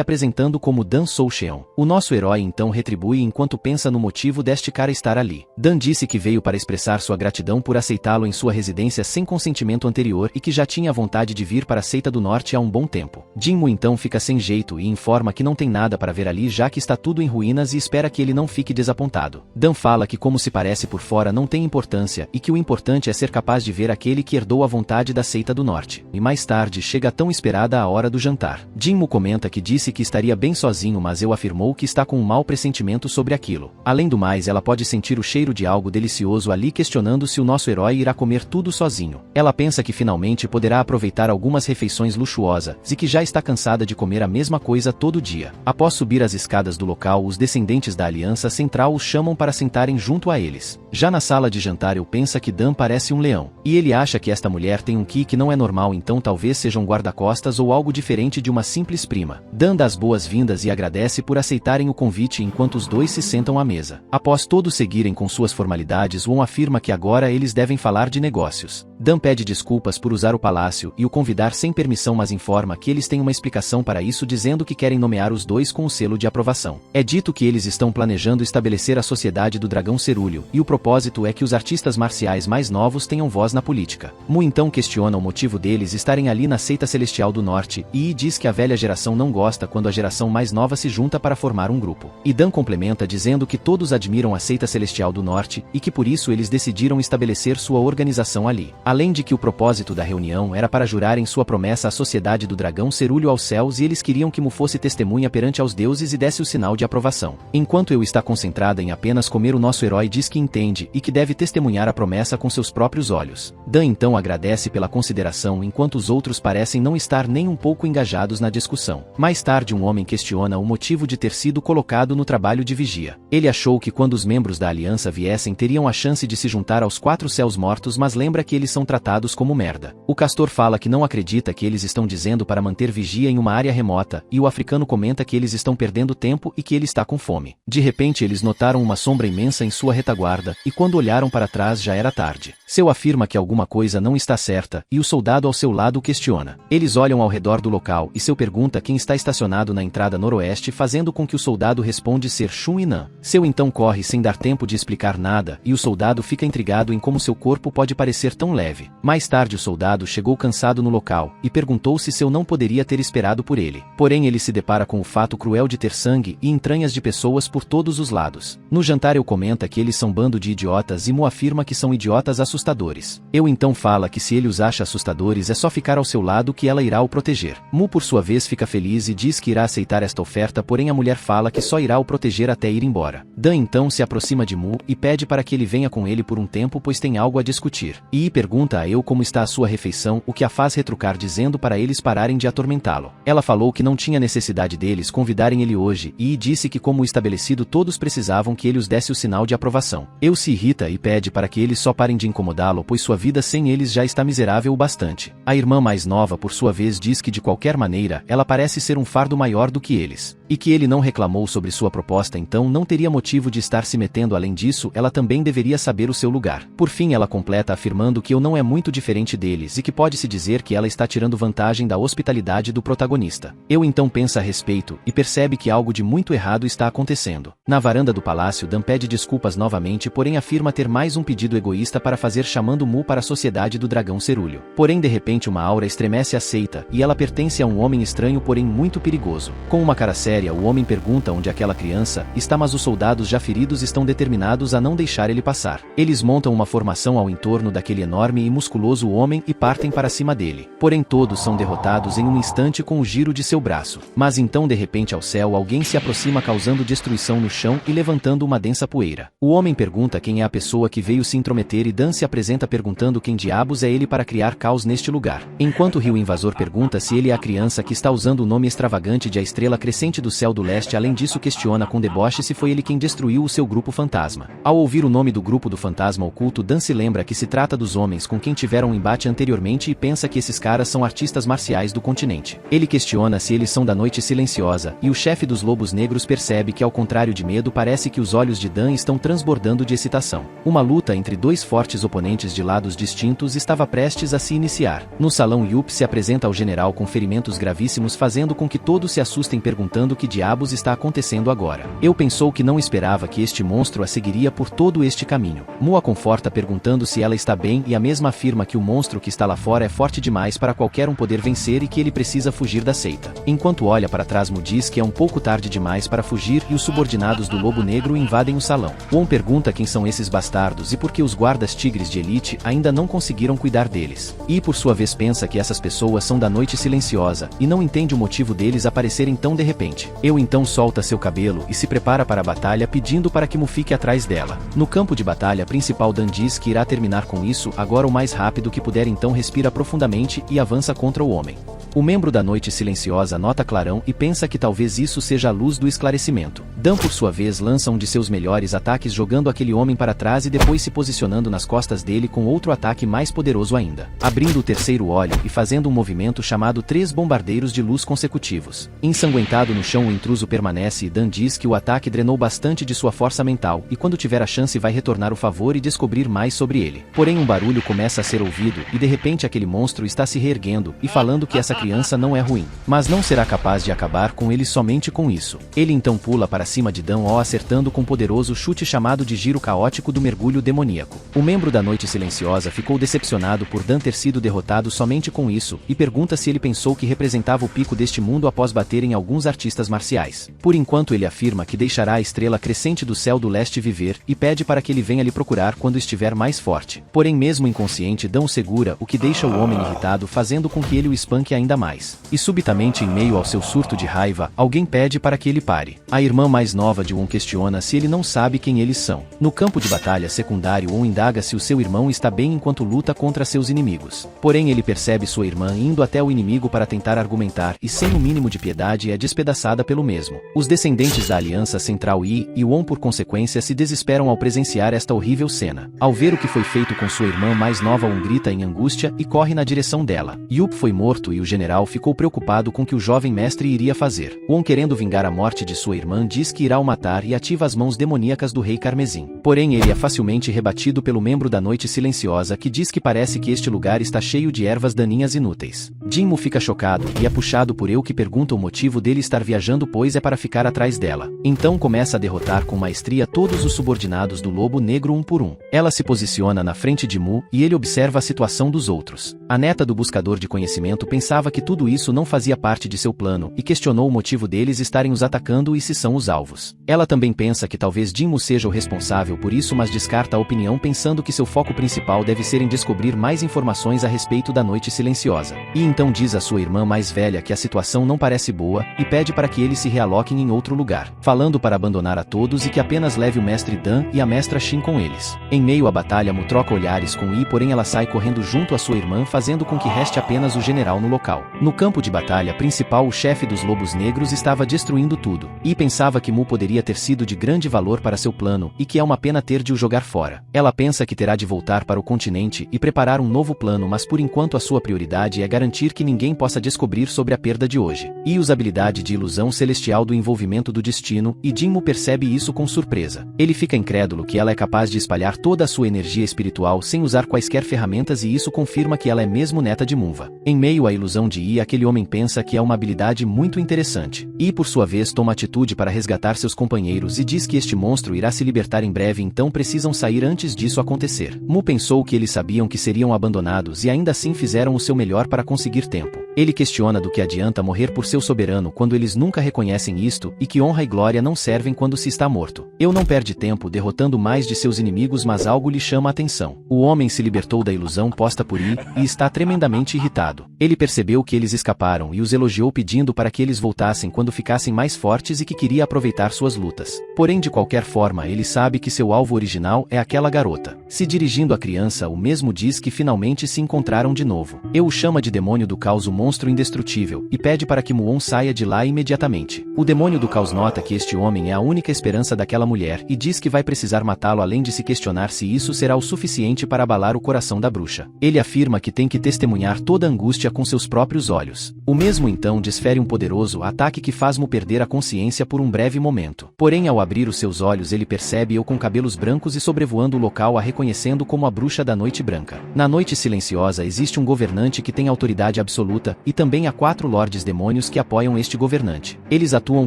apresentando como Dan Soucheon. O nosso herói então retribui enquanto pensa no motivo deste cara estar ali. Dan disse que veio para expressar sua gratidão por aceitá-lo em sua residência sem consentimento anterior e que já tinha vontade de vir para a seita do norte há um bom tempo. Jinmu então fica sem jeito e informa que não tem nada para ver ali já que está tudo em ruínas e espera que ele não fique desapontado. Dan fala que como se parece por fora não tem importância e que o importante é ser capaz de ver aquele que herdou a vontade da seita do norte. E mais tarde chega a tão esperada a hora do jantar. Jinmu comenta que disse que estaria bem sozinho mas eu afirmou que está com um mau pressentimento sobre aquilo. Além do mais ela pode sentir o cheiro de algo delicioso ali questionando se o nosso herói irá comer tudo sozinho. Ela pensa que finalmente poderá aproveitar algumas refeições luxuosas e que já está cansada de comer a mesma coisa todo dia. Após subir as escadas do local os descendentes da aliança central os chamam para sentarem junto a eles. Já na sala de jantar eu pensa que Dan parece um leão. E ele acha que esta mulher tem um ki que não é normal então talvez seja um guarda-costas ou algo diferente de uma simples prima. Dan dá as boas-vindas e agradece por aceitarem o convite enquanto os dois se sentam à mesa. Após todos seguirem com suas formalidades Won afirma que agora eles devem falar de negócios. Dan pede desculpas por usar o palácio e o convidar sem permissão mas informa que eles têm uma explicação para isso dizendo que querem nomear os dois com o selo de aprovação. É dito que eles estão planejando estabelecer a Sociedade do Dragão Cerúleo e o propósito é que os artistas marciais mais novos tenham voz na política. Mu então questiona o motivo deles estarem ali na seita celestial do norte e diz que a velha geração não gosta quando a geração mais nova se junta para formar um grupo. E Dan complementa dizendo que todos admiram a seita celestial do norte e que por isso eles decidiram estabelecer sua organização ali. Além de que o propósito da reunião era para jurarem sua promessa à Sociedade do Dragão Cerúleo aos céus e eles queriam que Mu fosse testemunha perante aos deuses e desse o sinal de aprovação. Enquanto eu está concentrada em apenas comer o nosso herói diz que entende e que deve testemunhar a promessa com seus próprios olhos. Dan então agradece pela consideração enquanto os outros parecem não estar nem um pouco engajados na discussão. Mais tarde um homem questiona o motivo de ter sido colocado no trabalho de vigia. Ele achou que quando os membros da aliança viessem teriam a chance de se juntar aos 4 céus mortos mas lembra que eles são tratados como merda. O castor fala que não acredita que eles estão dizendo para manter vigia em uma área remota e o africano comenta que eles estão perdendo tempo e que ele está com fome. De repente eles notaram uma sombra imensa em sua retaguarda e quando olharam para trás já era tarde. Seu afirma que alguma coisa não está certa e o soldado ao seu lado o questiona. Eles olham ao redor do local e seu pergunta quem está estacionado na entrada noroeste fazendo com que o soldado responde ser Shun e Nan. Seu então corre sem dar tempo de explicar nada e o soldado fica intrigado em como seu corpo pode parecer tão leve. Mais tarde o soldado chegou cansado no local e perguntou se seu não poderia ter esperado por ele. Porém ele se depara com o fato cruel de ter sangue e entranhas de pessoas por todos os lados. No jantar ele comenta que eles são bando de de idiotas e Mu afirma que são idiotas assustadores. Eu então fala que se ele os acha assustadores é só ficar ao seu lado que ela irá o proteger. Mu por sua vez fica feliz e diz que irá aceitar esta oferta, porém a mulher fala que só irá o proteger até ir embora. Dan então se aproxima de Mu e pede para que ele venha com ele por um tempo, pois tem algo a discutir. E pergunta a Eu como está a sua refeição, o que a faz retrucar dizendo para eles pararem de atormentá-lo. Ela falou que não tinha necessidade deles convidarem ele hoje e disse que como estabelecido todos precisavam que ele os desse o sinal de aprovação. Eu se irrita e pede para que eles só parem de incomodá-lo, pois sua vida sem eles já está miserável o bastante. A irmã mais nova por sua vez diz que de qualquer maneira ela parece ser um fardo maior do que eles, e que ele não reclamou sobre sua proposta, então não teria motivo de estar se metendo. Além disso, ela também deveria saber o seu lugar. Por fim ela completa afirmando que Eu não é muito diferente deles e que pode-se dizer que ela está tirando vantagem da hospitalidade do protagonista. Eu então pensa a respeito e percebe que algo de muito errado está acontecendo. Na varanda do palácio, Dan pede desculpas novamente, porém afirma ter mais um pedido egoísta para fazer, chamando Mu para a sociedade do dragão cerúleo. Porém de repente uma aura estremece a seita e ela pertence a um homem estranho, porém muito perigoso. Com uma cara séria, o homem pergunta onde aquela criança está, mas os soldados já feridos estão determinados a não deixar ele passar. Eles montam uma formação ao entorno daquele enorme e musculoso homem e partem para cima dele. Porém todos são derrotados em um instante com o giro de seu braço. Mas então de repente ao céu alguém se aproxima causando destruição no chão e levantando uma densa poeira. O homem pergunta quem é a pessoa que veio se intrometer e Dan se apresenta perguntando quem diabos é ele para criar caos neste lugar. Enquanto Rio Invasor pergunta se ele é a criança que está usando o nome extravagante de a estrela crescente do céu do leste. Além disso questiona com deboche se foi ele quem destruiu o seu grupo fantasma. Ao ouvir o nome do grupo do fantasma oculto, Dan se lembra que se trata dos homens com quem tiveram um embate anteriormente e pensa que esses caras são artistas marciais do continente. Ele questiona se eles são da Noite Silenciosa, e o chefe dos Lobos Negros percebe que ao contrário de medo parece que os olhos de Dan estão transbordando de excitação. Uma luta entre dois fortes oponentes de lados distintos estava prestes a se iniciar. No salão, Yup se apresenta ao general com ferimentos gravíssimos, fazendo com que todos se assustem perguntando que diabos está acontecendo agora. Eu pensou que não esperava que este monstro a seguiria por todo este caminho. Mu a conforta perguntando se ela está bem e a mesma afirma que o monstro que está lá fora é forte demais para qualquer um poder vencer e que ele precisa fugir da seita. Enquanto olha para trás, Mu diz que é um pouco tarde demais para fugir e os subordinados do Lobo Negro invadem o salão. Won pergunta quem são esses bastardos e por que os guardas tigres de elite ainda não conseguiram cuidar deles. E por sua vez pensa que essas pessoas são da Noite Silenciosa e não entende o motivo deles aparecerem tão de repente. Eu então solta seu cabelo e se prepara para a batalha, pedindo para que Mu fique atrás dela. No campo de batalha principal, Dan diz que irá terminar com isso agora o mais rápido que puder, então respira profundamente e avança contra o homem. O membro da Noite Silenciosa nota clarão e pensa que talvez isso seja a luz do esclarecimento. Dan por sua vez lança um de seus melhores ataques, jogando aquele homem para trás e depois se posicionando nas costas dele com outro ataque mais poderoso ainda, abrindo o terceiro olho e fazendo um movimento chamado 3 bombardeiros de luz consecutivos. Ensanguentado no chão, o intruso permanece e Dan diz que o ataque drenou bastante de sua força mental e quando tiver a chance vai retornar o favor e descobrir mais sobre ele. Porém um barulho começa a ser ouvido e de repente aquele monstro está se reerguendo e falando que essa criança não é ruim, mas não será capaz de acabar com ele somente com isso. Ele então pula para cima de Dan, acertando com um poderoso chute chamado de giro caótico do mergulho demoníaco. O membro da Noite Silenciosa ficou decepcionado por Dan ter sido derrotado somente com isso e pergunta se ele pensou que representava o pico deste mundo após bater em alguns artistas marciais. Por enquanto ele afirma que deixará a estrela crescente do céu do leste viver e pede para que ele venha lhe procurar quando estiver mais forte. Porém mesmo inconsciente, Dan o segura, o que deixa o homem irritado, fazendo com que ele o espanque ainda mais. E subitamente, em meio ao seu surto de raiva, alguém pede para que ele pare. A irmã mais nova de Won questiona se ele não sabe quem eles são. No campo de batalha secundário, Won indaga se o seu irmão está bem enquanto luta contra seus inimigos. Porém ele percebe sua irmã indo até o inimigo para tentar argumentar e sem o mínimo de piedade é despedaçada pelo mesmo. Os descendentes da Aliança Central e Won por consequência se desesperam ao presenciar esta horrível cena. Ao ver o que foi feito com sua irmã mais nova, Won grita em angústia e corre na direção dela. Yup foi morto e o general ficou preocupado com o que o jovem mestre iria fazer. Won, querendo vingar a morte de sua irmã, diz que irá o matar e ativa as mãos demoníacas do Rei Carmesim. Porém ele é facilmente rebatido pelo membro da Noite Silenciosa, que diz que parece que este lugar está cheio de ervas daninhas inúteis. Jinmu fica chocado e é puxado por Eu, que pergunta o motivo dele estar viajando, pois é para ficar atrás dela. Então começa a derrotar com maestria todos os subordinados do Lobo Negro um por um. Ela se posiciona na frente de Mu e ele observa a situação dos outros. A neta do buscador de conhecimento pensava pensava que tudo isso não fazia parte de seu plano e questionou o motivo deles estarem os atacando e se são os alvos. Ela também pensa que talvez Jinmu seja o responsável por isso, mas descarta a opinião pensando que seu foco principal deve ser em descobrir mais informações a respeito da Noite Silenciosa. E então diz à sua irmã mais velha que a situação não parece boa e pede para que eles se realoquem em outro lugar, falando para abandonar a todos e que apenas leve o mestre Dan e a mestra Shin com eles. Em meio à batalha, Mu troca olhares com Yi, porém ela sai correndo junto à sua irmã, fazendo com que reste apenas o general no local. No campo de batalha principal, o chefe dos Lobos Negros estava destruindo tudo. Yi pensava que Mu poderia ter sido de grande valor para seu plano e que é uma pena ter de o jogar fora. Ela pensa que terá de voltar para o continente e preparar um novo plano, mas por enquanto a sua prioridade é garantir que ninguém possa descobrir sobre a perda de hoje. Yi usa a habilidade de ilusão celestial do envolvimento do destino e Jinmu percebe isso com surpresa. Ele fica incrédulo que ela é capaz de espalhar toda a sua energia espiritual sem usar quaisquer ferramentas, e isso confirma que ela é mesmo neta de Munva. Em meio à ilusão de Yi, aquele homem pensa que é uma habilidade muito interessante. Yi, por sua vez, toma atitude para resgatar seus companheiros e diz que este monstro irá se libertar em breve, então precisam sair antes disso acontecer. Mu pensou que eles sabiam que seriam abandonados e ainda assim fizeram o seu melhor para conseguir tempo. Ele questiona do que adianta morrer por seu soberano quando eles nunca reconhecem isto e que honra e glória não servem quando se está morto. Eu não perde tempo derrotando mais de seus inimigos, mas algo lhe chama a atenção. O homem se libertou da ilusão posta por Yi e está tremendamente irritado. Ele percebeu que eles escaparam e os elogiou, pedindo para que eles voltassem quando ficassem mais fortes e que queria aproveitar suas lutas. Porém, de qualquer forma, ele sabe que seu alvo original é aquela garota. Se dirigindo à criança, o mesmo diz que finalmente se encontraram de novo. Eu o chama de demônio do caos, o monstro indestrutível, e pede para que Muon saia de lá imediatamente. O demônio do caos nota que este homem é a única esperança daquela mulher e diz que vai precisar matá-lo, além de se questionar se isso será o suficiente para abalar o coração da bruxa. Ele afirma que tem que testemunhar toda a angústia com seus próprios olhos. O mesmo então desfere um poderoso ataque que faz Mu perder a consciência por um breve momento. Porém, ao abrir os seus olhos, ele percebe eu com cabelos brancos e sobrevoando o local, a reconhecendo como a bruxa da Noite Branca. Na Noite Silenciosa existe um governante que tem autoridade absoluta e também há 4 lordes demônios que apoiam este governante. Eles atuam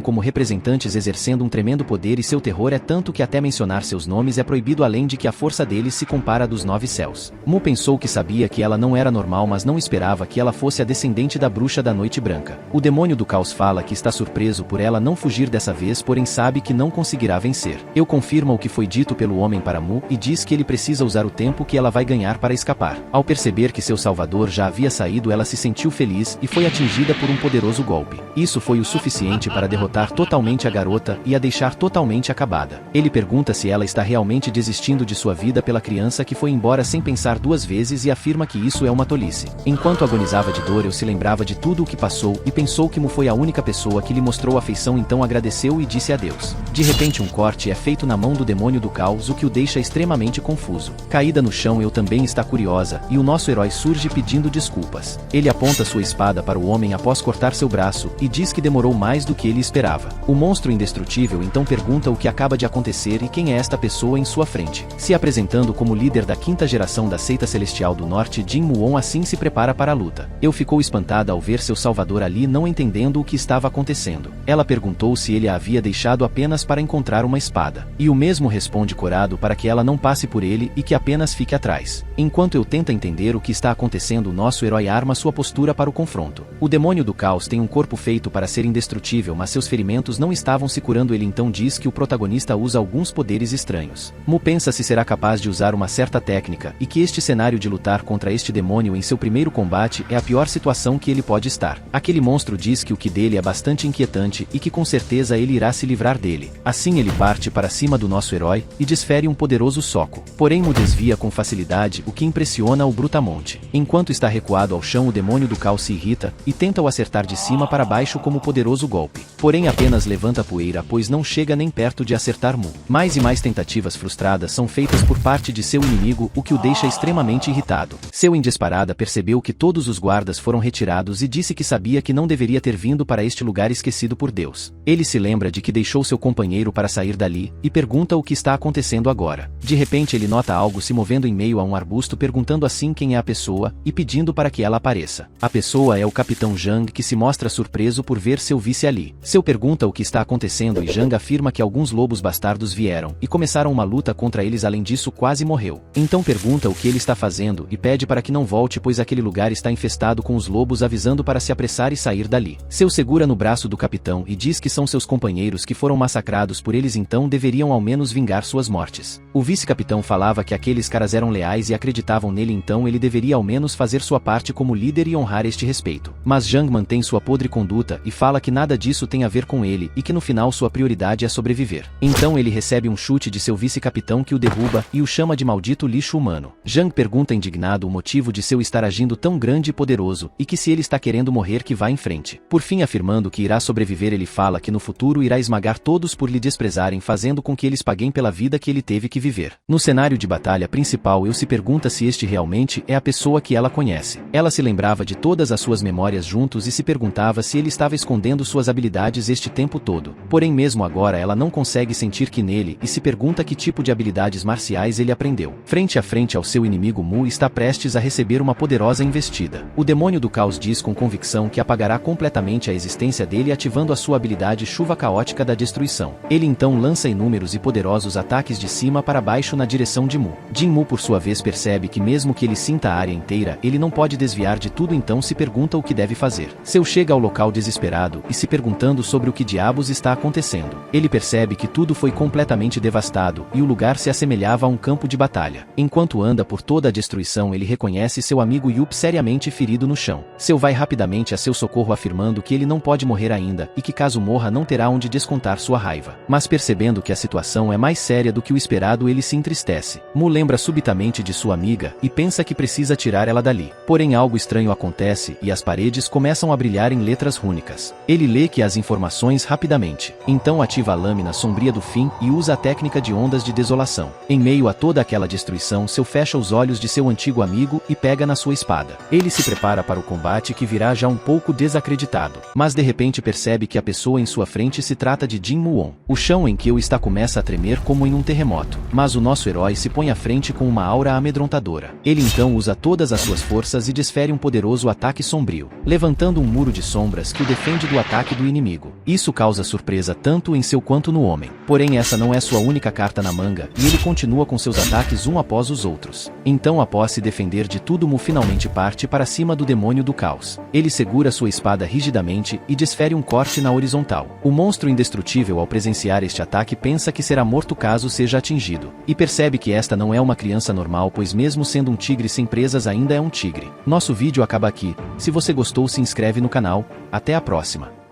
como representantes, exercendo um tremendo poder, e seu terror é tanto que até mencionar seus nomes é proibido, além de que a força deles se compara à dos 9 céus. Mu pensou que sabia que ela não era normal, mas não esperava que ela fosse a descendente da bruxa da Noite Branca. O demônio do caos fala que está surpreso por ela não fugir dessa vez, porém sabe que não conseguirá vencer. Eu confirma o que foi dito pelo homem para Mu e diz que ele precisa usar o tempo que ela vai ganhar para escapar. Ao perceber que seu salvador já havia saído, ela se sentiu feliz e foi atingida por um poderoso golpe. Isso foi o suficiente para derrotar totalmente a garota e a deixar totalmente acabada. Ele pergunta se ela está realmente desistindo de sua vida pela criança que foi embora sem pensar 2 vezes e afirma que isso é uma tolice. Enquanto agonizava de dor, eu se lembrava de tudo o que passou e pensou que Mu foi a única pessoa que lhe mostrou afeição, então agradeceu e disse adeus. De repente, um corte é feito na mão do demônio do caos, o que o deixa extremamente confuso. Caída no chão, eu também está curiosa e o nosso herói surge pedindo desculpas. Ele aponta sua espada para o homem após cortar seu braço e diz que demorou mais do que ele esperava. O monstro indestrutível então pergunta o que acaba de acontecer e quem é esta pessoa em sua frente. Se apresentando como líder da 5ª geração da seita celestial do norte, Jin Muon assim se prepara para a luta. Eu ficou espantada ao ver seu salvador ali, não entendendo o que estava acontecendo. Ela perguntou se ele a havia deixado apenas para encontrar uma espada. E o mesmo responde corado para que ela não passe por ele e que apenas fique atrás. Enquanto eu tento entender o que está acontecendo, o nosso herói arma sua postura para o confronto. O demônio do caos tem um corpo feito para ser indestrutível, mas seus ferimentos não estavam se curando. Ele então diz que o protagonista usa alguns poderes estranhos. Mu pensa se será capaz de usar uma certa técnica e que este cenário de lutar contra este demônio em seu primeiro combate é a pior situação que ele pode estar. Aquele monstro diz que o que dele é bastante inquietante e que com certeza ele irá se livrar dele. Assim ele parte para cima do nosso herói e desfere um poderoso soco. Porém Mu desvia com facilidade, o que impressiona o brutamonte. Enquanto está recuado ao chão, o demônio do caos se irrita e tenta o acertar de cima para baixo como poderoso golpe. Porém apenas levanta poeira, pois não chega nem perto de acertar Mu. Mais e mais tentativas frustradas são feitas por parte de seu inimigo, o que o deixa extremamente irritado. Seu indisparada percebeu que todos os guardas foram retirados e disse que sabia que não deveria ter vindo para este lugar esquecido por Deus. Ele se lembra de que deixou seu companheiro para sair dali e pergunta o que está acontecendo agora. De repente ele nota algo se movendo em meio a um arbusto, perguntando assim quem é a pessoa e pedindo para que ela apareça. A pessoa pessoa é o Capitão Zhang, que se mostra surpreso por ver seu vice ali. Seu pergunta o que está acontecendo e Zhang afirma que alguns lobos bastardos vieram e começaram uma luta contra eles, além disso quase morreu. Então pergunta o que ele está fazendo e pede para que não volte, pois aquele lugar está infestado com os lobos, avisando para se apressar e sair dali. Seu segura no braço do capitão e diz que são seus companheiros que foram massacrados por eles, então deveriam ao menos vingar suas mortes. O vice-capitão falava que aqueles caras eram leais e acreditavam nele, então ele deveria ao menos fazer sua parte como líder e honrar este respeito. Mas Zhang mantém sua podre conduta e fala que nada disso tem a ver com ele e que no final sua prioridade é sobreviver. Então ele recebe um chute de seu vice-capitão que o derruba e o chama de maldito lixo humano. Zhang pergunta indignado o motivo de seu estar agindo tão grande e poderoso e que se ele está querendo morrer que vá em frente. Por fim, afirmando que irá sobreviver, ele fala que no futuro irá esmagar todos por lhe desprezarem, fazendo com que eles paguem pela vida que ele teve que viver. No cenário de batalha principal, Eu se pergunta se este realmente é a pessoa que ela conhece. Ela se lembrava de todas as suas memórias juntos e se perguntava se ele estava escondendo suas habilidades este tempo todo. Porém, mesmo agora ela não consegue sentir que nele e se pergunta que tipo de habilidades marciais ele aprendeu. Frente a frente ao seu inimigo, Mu está prestes a receber uma poderosa investida. O demônio do caos diz com convicção que apagará completamente a existência dele, ativando a sua habilidade chuva caótica da destruição. Ele então lança inúmeros e poderosos ataques de cima para baixo na direção de Mu. Jin Mu, por sua vez, percebe que mesmo que ele sinta a área inteira, ele não pode desviar de tudo, então se pergunta o que deve fazer. Seu chega ao local desesperado e se perguntando sobre o que diabos está acontecendo. Ele percebe que tudo foi completamente devastado e o lugar se assemelhava a um campo de batalha. Enquanto anda por toda a destruição, ele reconhece seu amigo Yup seriamente ferido no chão. Seu vai rapidamente a seu socorro, afirmando que ele não pode morrer ainda e que caso morra não terá onde descontar sua raiva. Mas percebendo que a situação é mais séria do que o esperado, ele se entristece. Mu lembra subitamente de sua amiga e pensa que precisa tirar ela dali. Porém, algo estranho acontece e as paredes começam a brilhar em letras rúnicas. Ele lê que as informações rapidamente. Então ativa a lâmina sombria do fim e usa a técnica de ondas de desolação. Em meio a toda aquela destruição, Seu fecha os olhos de seu antigo amigo e pega na sua espada. Ele se prepara para o combate, que virá já um pouco desacreditado. Mas de repente percebe que a pessoa em sua frente se trata de Jin Muon. O chão em que ele está começa a tremer como em um terremoto. Mas o nosso herói se põe à frente com uma aura amedrontadora. Ele então usa todas as suas forças e desfere um poderoso ataque sombrio, levantando um muro de sombras que o defende do ataque do inimigo. Isso causa surpresa tanto em seu quanto no homem. Porém, essa não é sua única carta na manga, e ele continua com seus ataques um após os outros. Então, após se defender de tudo, Mu finalmente parte para cima do demônio do caos. Ele segura sua espada rigidamente e desfere um corte na horizontal. O monstro indestrutível, ao presenciar este ataque, pensa que será morto caso seja atingido. E percebe que esta não é uma criança normal, pois mesmo sendo um tigre sem presas, ainda é um tigre. Nosso vídeo acaba aqui. Se você gostou, se inscreve no canal. Até a próxima.